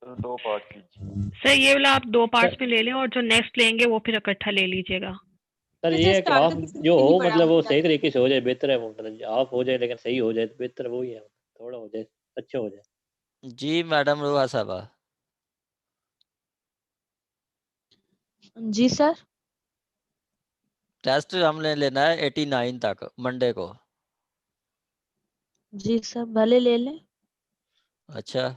[SPEAKER 2] तो 2 पार्ट कीजिए।
[SPEAKER 4] सर ये वाला आप 2
[SPEAKER 11] सर,
[SPEAKER 4] पार्ट्स में ले लें, और जो नेक्स्ट लेंगे वो फिर इकट्ठा ले लीजिएगा।
[SPEAKER 11] सर
[SPEAKER 3] वैसे
[SPEAKER 11] ये है कि
[SPEAKER 3] स्टार्ट
[SPEAKER 11] आप
[SPEAKER 3] तो किसी
[SPEAKER 11] जो
[SPEAKER 3] ने नहीं
[SPEAKER 11] हो
[SPEAKER 3] पढ़ा
[SPEAKER 11] मतलब वो
[SPEAKER 3] मुझे
[SPEAKER 11] सही
[SPEAKER 3] लगता
[SPEAKER 11] तरीके से हो जाए, बेहतर है। वो मतलब आप हो जाए लेकिन सही हो जाए तो बेहतर वो ही है। थोड़ा हो जाए, अच्छा हो जाए।
[SPEAKER 1] जी मैडम रुहा साहबा।
[SPEAKER 9] जी सर।
[SPEAKER 1] टेस्ट हमने लेना है 89 तक मंडे को।
[SPEAKER 9] जी सर, भले ले लें।
[SPEAKER 1] अच्छा,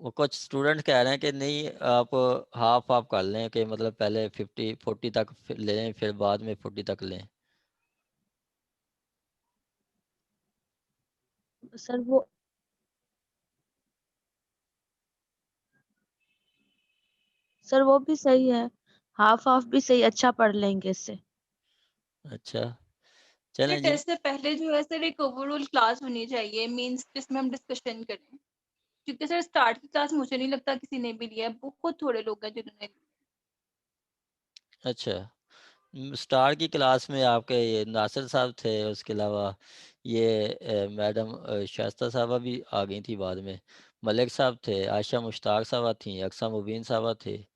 [SPEAKER 1] वो कुछ स्टूडेंट कह रहे हैं कि नहीं आप हाफ हाफ कर लें, कि मतलब पहले 40 तक लें, फिर बाद में 40 तक लें।
[SPEAKER 9] सर वो भी सही है, हाफ हाफ भी सही, अच्छा पढ़ लेंगे इससे।
[SPEAKER 1] अच्छा चलें जी।
[SPEAKER 3] टेस्ट से पहले जो है सर एक ओवरऑल क्लास होनी चाहिए, मींस जिसमें हम डिस्कशन करें, क्योंकि सर स्टार्ट की क्लास मुझे नहीं लगता किसी ने भी लिया है, बहुत थोड़े लोग हैं जिन्होंने।
[SPEAKER 1] अच्छा स्टार की क्लास में आपके ये नासिर साहब थे, उसके अलावा ये मैडम शाइस्ता साहबा भी आ गई थी बाद में, मलिक साहब थे, आयशा मुश्ताक साहबा थी, अक्सा मुबीन साहबा थे,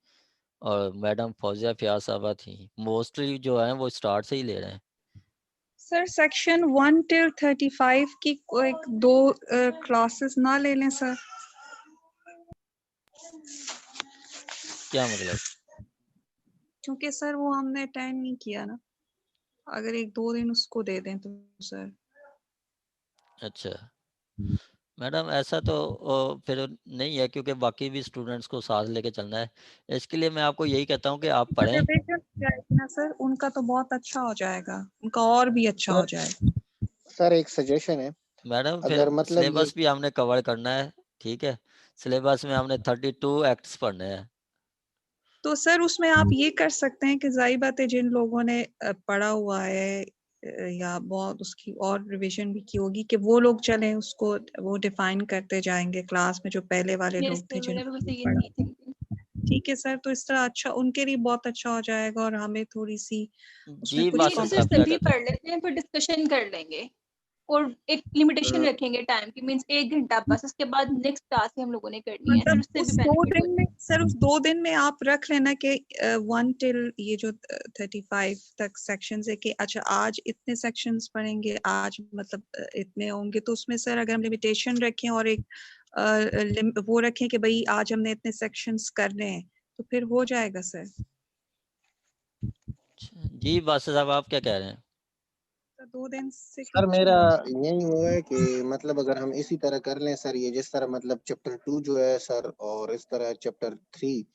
[SPEAKER 1] और मैडम फौजिया फियाज साहबा थी। मोस्टली जो है वो स्टार्ट से ही ले रहे हैं।
[SPEAKER 7] सर सेक्शन 1 till 35 की कोई 2 क्लासेस ना ले लें सर?
[SPEAKER 1] क्या मतलब?
[SPEAKER 7] क्योंकि सर वो हमने अटेंड नहीं किया ना, अगर 1-2 दिन उसको दे दें तो सर।
[SPEAKER 1] अच्छा मैडम ऐसा तो फिर नहीं है, क्योंकि बाकी भी स्टूडेंट्स को साथ लेके चलना है। इसके लिए मैं आपको यही कहता हूँ कि आप पढ़ें।
[SPEAKER 7] रिवीजन जाएगी ना सर, उनका तो बहुत अच्छा हो जाएगा, उनका और भी अच्छा हो जाएगा।
[SPEAKER 6] सर एक सजेशन है,
[SPEAKER 1] मैडम फिर
[SPEAKER 6] अगर मतलब ये
[SPEAKER 1] सिलेबस भी हमने कवर करना है, ठीक है? सिलेबस में हमने 32 एक्ट्स पढ़ने हैं।
[SPEAKER 7] तो सर उसमें आप ये कर सकते हैं कि ज़ाहिर बात है जिन लोगों ने पढ़ा हुआ है या बहुत उसकी और रिवीजन भी की होगी, कि वो लोग चलें उसको वो डिफाइन करते जाएंगे क्लास में, जो पहले वाले
[SPEAKER 3] यस
[SPEAKER 7] लोग थे
[SPEAKER 3] सर, मैंने बिल्कुल
[SPEAKER 7] जिन्होंने
[SPEAKER 3] सही
[SPEAKER 7] पढ़ा।
[SPEAKER 3] थी थिंकिंग।
[SPEAKER 7] ठीक है सर, तो इस तरह अच्छा उनके लिए बहुत अच्छा हो जाएगा और हमें थोड़ी सी उसमें
[SPEAKER 1] जी
[SPEAKER 7] कुछ
[SPEAKER 3] नहीं तो
[SPEAKER 1] बासित
[SPEAKER 3] सर
[SPEAKER 1] साहब क्या
[SPEAKER 3] सभी
[SPEAKER 1] कहते
[SPEAKER 3] पढ़
[SPEAKER 1] हैं?
[SPEAKER 3] लेते हैं, फिर डिस्कशन कर लेंगे और एक लिमिटेशन रखेंगे टाइम की, मींस 1 घंटा बस, उसके बाद नेक्स्ट क्लास ही हम लोगों ने करनी है, फिर
[SPEAKER 7] मतलब
[SPEAKER 3] उससे भी
[SPEAKER 7] उस 2
[SPEAKER 3] बेनिफिट हो
[SPEAKER 7] दिन में सर, उस 2 दिन में आप रख लेना कि 1 टिल ये जो 35 तक सेक्शंस है, कि अच्छा आज इतने सेक्शंस पढ़ेंगे, आज मतलब इतने होंगे, तो उसमें सर अगर हम लिमिटेशन रखें और एक वो रखें कि भाई आज हमने इतने सेक्शंस करने हैं, तो फिर हो जाएगा सर।
[SPEAKER 1] जी बासित साहब आप क्या कह रहे हैं?
[SPEAKER 7] तो 2 दिन से
[SPEAKER 6] सर
[SPEAKER 7] कुछ
[SPEAKER 6] मेरा
[SPEAKER 7] नहीं होगा।
[SPEAKER 6] यही वो है कि मतलब अगर हम इसी तरह कर लें सर, ये जिस तरह मतलब चैप्टर 2 जो है सर, और इस तरह चैप्टर 3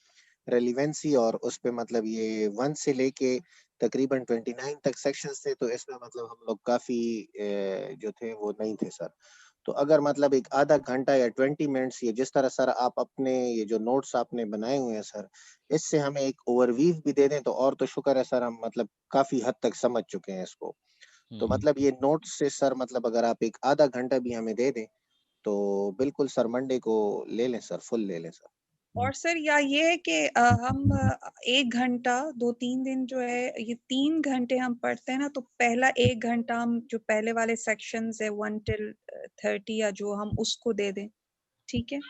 [SPEAKER 6] रेलिवेंसी, और उस पे मतलब ये 1 से लेके तकरीबन 29 तक सेक्शंस थे, तो इसमें मतलब हम लोग काफी जो थे वो नहीं थे सर। तो अगर मतलब एक आधा घंटा या 20 मिनट्स, ये जिस तरह सर आप अपने ये जो नोट्स आपने बनाए हुए हैं सर, इससे हमें एक ओवरव्यू भी दे दें तो और तो शुक्र है सर, हम मतलब काफी हद तक समझ चुके हैं इसको। तो मतलब ये नोट्स से सर मतलब अगर आप एक आधा घंटा भी हमें दे दें तो बिल्कुल सर मंडे को ले लें सर, फुल ले लें सर।
[SPEAKER 7] और सर या ये है कि हम 1 घंटा 2-3 दिन जो है, ये 3 घंटे हम पढ़ते हैं ना, तो पहला 1 घंटा हम जो पहले वाले सेक्शंस है 1 till 30 या जो, हम उसको दे दें, ठीक है?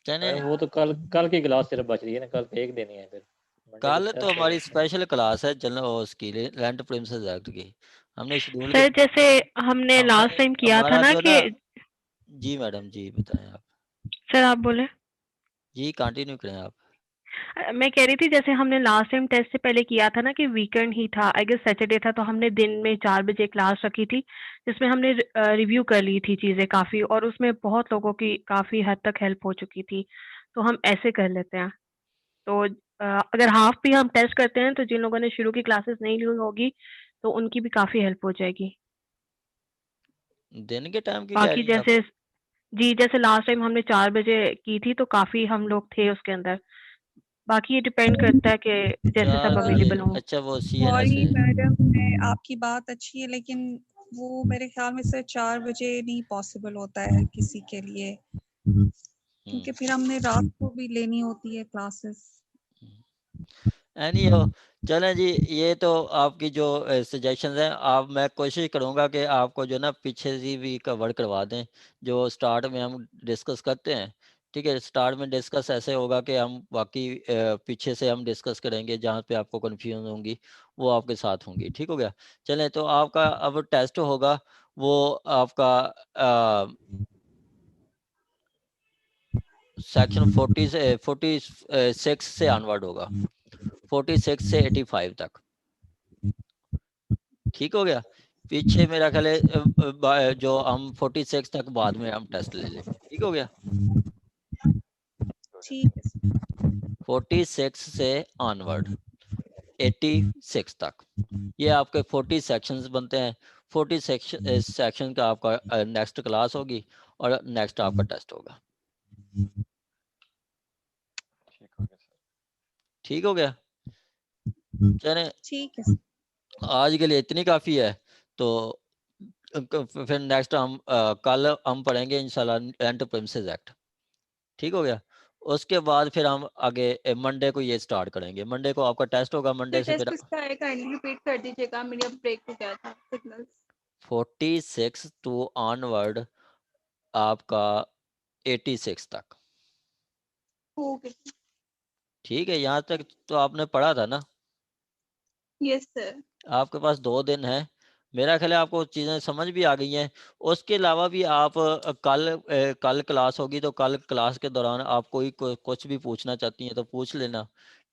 [SPEAKER 1] चने
[SPEAKER 11] मैडम वो तो कल की क्लास सिर्फ बच रही है ना, कल एक देनी है, फिर मंडे को
[SPEAKER 1] कल तो
[SPEAKER 11] टेस्ट
[SPEAKER 1] हमारी
[SPEAKER 11] है।
[SPEAKER 1] स्पेशल क्लास है जनरल उसकी लैंड प्रिंसेस एक्ट की। हमने शेड्यूल
[SPEAKER 4] सर जैसे हमने लास्ट टाइम किया था
[SPEAKER 1] हमारा
[SPEAKER 4] ना
[SPEAKER 1] जो
[SPEAKER 4] कि,
[SPEAKER 1] ना, जी मैडम जी बताएं आप।
[SPEAKER 4] सर आप बोले।
[SPEAKER 1] जी कंटिन्यू करें आप।
[SPEAKER 4] मैं कह रही थी जैसे हमने लास्ट टाइम टेस्ट से पहले किया था ना कि वीकेंड ही था, आई गेस सैटरडे था, तो हमने दिन में 4 बजे क्लास रखी थी जिसमें हमने रिव्यू कर ली थी चीज़ें काफ़ी, और उसमें बहुत लोगों की काफ़ी हद तक हेल्प हो चुकी थी। तो हम ऐसे कर लेते हैं। तो अगर हाफ भी हम टेस्ट करते हैं तो जिन लोगों ने शुरू की क्लासेस नहीं ली होगी तो उनकी भी काफ़ी हेल्प हो जाएगी।
[SPEAKER 1] दिन के टाइम की कह
[SPEAKER 4] बाकी
[SPEAKER 1] रही हैं आप?
[SPEAKER 4] जैसे जी, जैसे लास्ट टाइम हमने 4 बजे की थी तो काफ़ी हम लोग थे उसके अंदर। बाकी ये डिपेंड करता है कि जैसे सब
[SPEAKER 1] 4 बजे
[SPEAKER 4] अवेलेबल हों।
[SPEAKER 1] अच्छा वो CNS
[SPEAKER 7] सॉरी
[SPEAKER 1] है।
[SPEAKER 7] मैडम, मैं आपकी बात अच्छी है, लेकिन वो मेरे ख्याल में सर 4 बजे नहीं पॉसिबल होता है किसी के लिए, क्योंकि फिर हमने रात को भी लेनी होती है क्लासेस।
[SPEAKER 1] एनीहो चलें जी, ये तो आपकी जो सजेशंस हैं, आप मैं कोशिश करूँगा कि आपको जो ना पीछे से भी कवर करवा दें, जो स्टार्ट में हम डिस्कस करते हैं। ठीक है, स्टार्ट में डिस्कस ऐसे होगा कि हम बाकी पीछे से हम डिस्कस करेंगे, जहाँ पे आपको कन्फ्यूजन होंगी वो आपके साथ होंगी। ठीक हो गया? चलें तो आपका अब टेस्ट होगा वो आपका सेक्शन 46 से ऑनवर्ड होगा, 46 से 85 तक। ठीक हो गया? पीछे मेरा ख्याल है जो हम 46 तक बाद में हम टेस्ट ले लें, ठीक हो गया।
[SPEAKER 7] ठीक है
[SPEAKER 1] 46 से ऑनवर्ड 86 तक ये आपके 40 सेक्शंस बनते हैं। 40 सेक्शन का आपका नेक्स्ट क्लास होगी और नेक्स्ट आपका टेस्ट होगा। ठीक हो गया। चले
[SPEAKER 7] ठीक है
[SPEAKER 1] आज के लिए इतनी काफ़ी है। तो फिर नेक्स्ट हम कल हम पढ़ेंगे इंशाल्लाह एंड प्रिंसेस एक्ट। ठीक हो गया। उसके बाद फिर हम आगे मंडे को ये स्टार्ट करेंगे। मंडे को आपका टेस्ट होगा। मंडे से
[SPEAKER 3] टेस्ट
[SPEAKER 1] फिर
[SPEAKER 3] किसका है काइंडली रिपीट कर दीजिएगा, मेरी अब ब्रेक हो गया था सिग्नल्स।
[SPEAKER 1] 46 टू ऑनवर्ड आपका 86 तक।
[SPEAKER 3] ओके
[SPEAKER 1] ठीक है, यहाँ तक तो आपने पढ़ा था ना।
[SPEAKER 3] Yes sir.
[SPEAKER 1] आपके पास 2 दिन है। मेरा ख्याल है आपको चीज़ें समझ भी आ गई हैं। उसके अलावा भी आप कल क्लास होगी तो कल क्लास के दौरान आप कोई कुछ भी पूछना चाहती हैं तो पूछ लेना।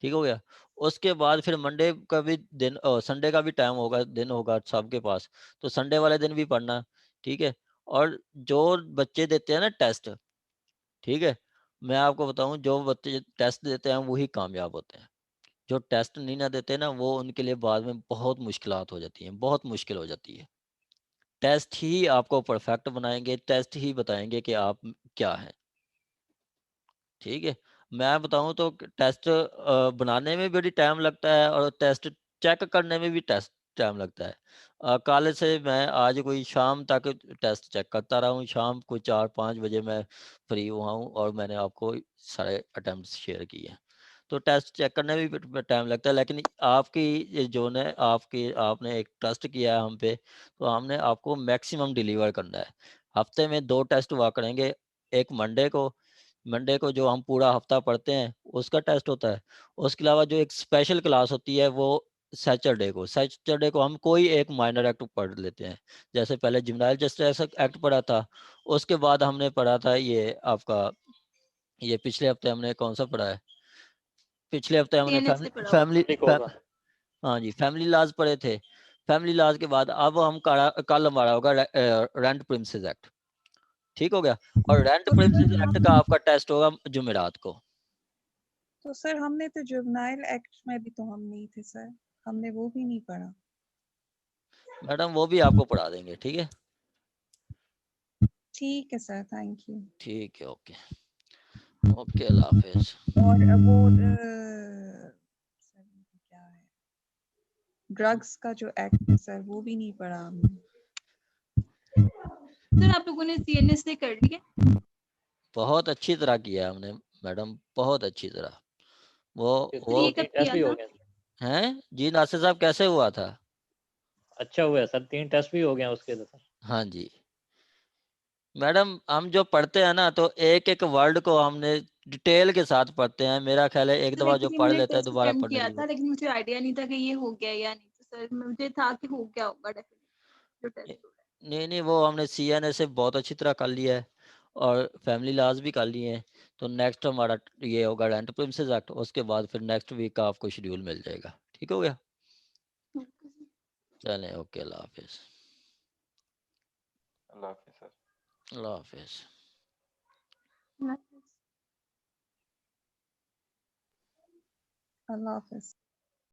[SPEAKER 1] ठीक हो गया। उसके बाद फिर मंडे का भी दिन संडे का भी टाइम होगा, दिन होगा सबके पास। तो संडे वाले दिन भी पढ़ना। ठीक है। और जो बच्चे देते हैं ना टेस्ट, ठीक है, मैं आपको बताऊं जो बच्चे टेस्ट देते हैं वही कामयाब होते हैं। जो टेस्ट नहीं ना देते ना वो उनके लिए बाद में बहुत मुश्किलात हो जाती हैं, बहुत मुश्किल हो जाती है। टेस्ट ही आपको परफेक्ट बनाएंगे, टेस्ट ही बताएंगे कि आप क्या हैं। ठीक है। मैं बताऊं तो टेस्ट बनाने में भी टाइम लगता है और टेस्ट चेक करने में भी टेस्ट टाइम लगता है। कल से मैं आज कोई शाम तक टेस्ट चेक करता रहा हूँ। शाम को 4-5 बजे मैं फ्री हुआ हूँ और मैंने आपको सारे अटेम्प्ट शेयर किए हैं। तो टेस्ट चेक करने में भी टाइम लगता है, लेकिन आपकी ये जो ने आपकी आपने एक ट्रस्ट किया है हम पे, तो हमने आपको मैक्सिमम डिलीवर करना है। हफ्ते में 2 टेस्ट हुआ करेंगे। एक मंडे को जो हम पूरा हफ्ता पढ़ते हैं उसका टेस्ट होता है। उसके अलावा जो एक स्पेशल क्लास होती है वो सैटरडे को हम कोई एक माइनर एक्ट पढ़ लेते हैं। जैसे पहले जुवेनाइल जस्टिस एक्ट पढ़ा था। उसके बाद हमने पढ़ा था ये आपका, ये पिछले हफ्ते हमने कौन सा पढ़ा है, पिछले हफ्ते हमने
[SPEAKER 3] सीएनएस से
[SPEAKER 1] फैमिली
[SPEAKER 3] पढ़ा
[SPEAKER 1] फैमिली
[SPEAKER 3] होगा।
[SPEAKER 1] फैम, हाँ जी, फैमिली लॉज पढ़े थे। फैमिली लॉज के बाद अब हम कल हमारा होगा रेंट प्रिंसेस एक्ट। ठीक हो गया। और रेंट
[SPEAKER 7] तो
[SPEAKER 1] प्रिंसेस
[SPEAKER 7] सर
[SPEAKER 1] एक्ट
[SPEAKER 7] हम
[SPEAKER 1] का आपका टेस्ट होगा जुमेरात को।
[SPEAKER 7] तो सर हमने तो जुवेनाइल एक्ट में भी तो हम नहीं थे सर, हमने वो भी नहीं पढ़ा।
[SPEAKER 1] मैडम वो भी आपको पढ़ा देंगे। ठीक है।
[SPEAKER 7] ठीक है सर, थैंक यू।
[SPEAKER 1] ठीक है। ओके ओके, अल्लाह हाफिज।
[SPEAKER 7] और वो सर वो क्या है, ड्रग्स का जो एक्ट है सर वो भी नहीं पढ़ा हमने।
[SPEAKER 3] सर आप लोगों ने सीएनएस से कर लिया?
[SPEAKER 1] बहुत अच्छी तरह किया है हमने मैडम, बहुत अच्छी तरह। वो
[SPEAKER 3] सर ये कब
[SPEAKER 11] 3 टेस्ट
[SPEAKER 3] किया
[SPEAKER 11] भी हो
[SPEAKER 3] था?
[SPEAKER 11] गए।
[SPEAKER 1] हैं जी नासिर साहब, कैसे हुआ था?
[SPEAKER 11] अच्छा हुआ सर, 3 टेस्ट भी हो गए उसके तो सर।
[SPEAKER 1] हाँ जी मैडम, हम जो पढ़ते हैं ना तो एक एक वर्ड को हमने डिटेल के साथ पढ़ते हैं। मेरा ख्याल है एक
[SPEAKER 3] सर
[SPEAKER 1] दफा जो
[SPEAKER 3] एक्चुअली
[SPEAKER 1] पढ़
[SPEAKER 3] मैंने
[SPEAKER 1] लेता है
[SPEAKER 3] टेस्ट
[SPEAKER 1] दोबारा
[SPEAKER 3] अटेम्प्ट
[SPEAKER 1] पढ़ने
[SPEAKER 3] किया
[SPEAKER 1] की
[SPEAKER 3] था लेकिन मुझे आइडिया नहीं था कि ये हो गया या नहीं, तो सर मुझे था कि हो गया होगा डेफिनेटली जो टेस्ट हो रहा
[SPEAKER 1] नहीं, वो हमने CNA से बहुत अच्छी तरह कर लिया है और फैमिली लॉज भी कर लिए हैं। तो नेक्स्ट हमारा ये होगा रेंट प्रिंसेस एक्ट। उसके बाद फिर नेक्स्ट वीक का आपको शेड्यूल मिल जाएगा। ठीक हो गया।
[SPEAKER 3] है।
[SPEAKER 1] चलें, ओके, अल्लाह हाफिज।
[SPEAKER 2] अल्लाह हाफिज सर।
[SPEAKER 1] अल्लाह हाफिज।
[SPEAKER 3] ओके।
[SPEAKER 7] अल्लाह हाफिज।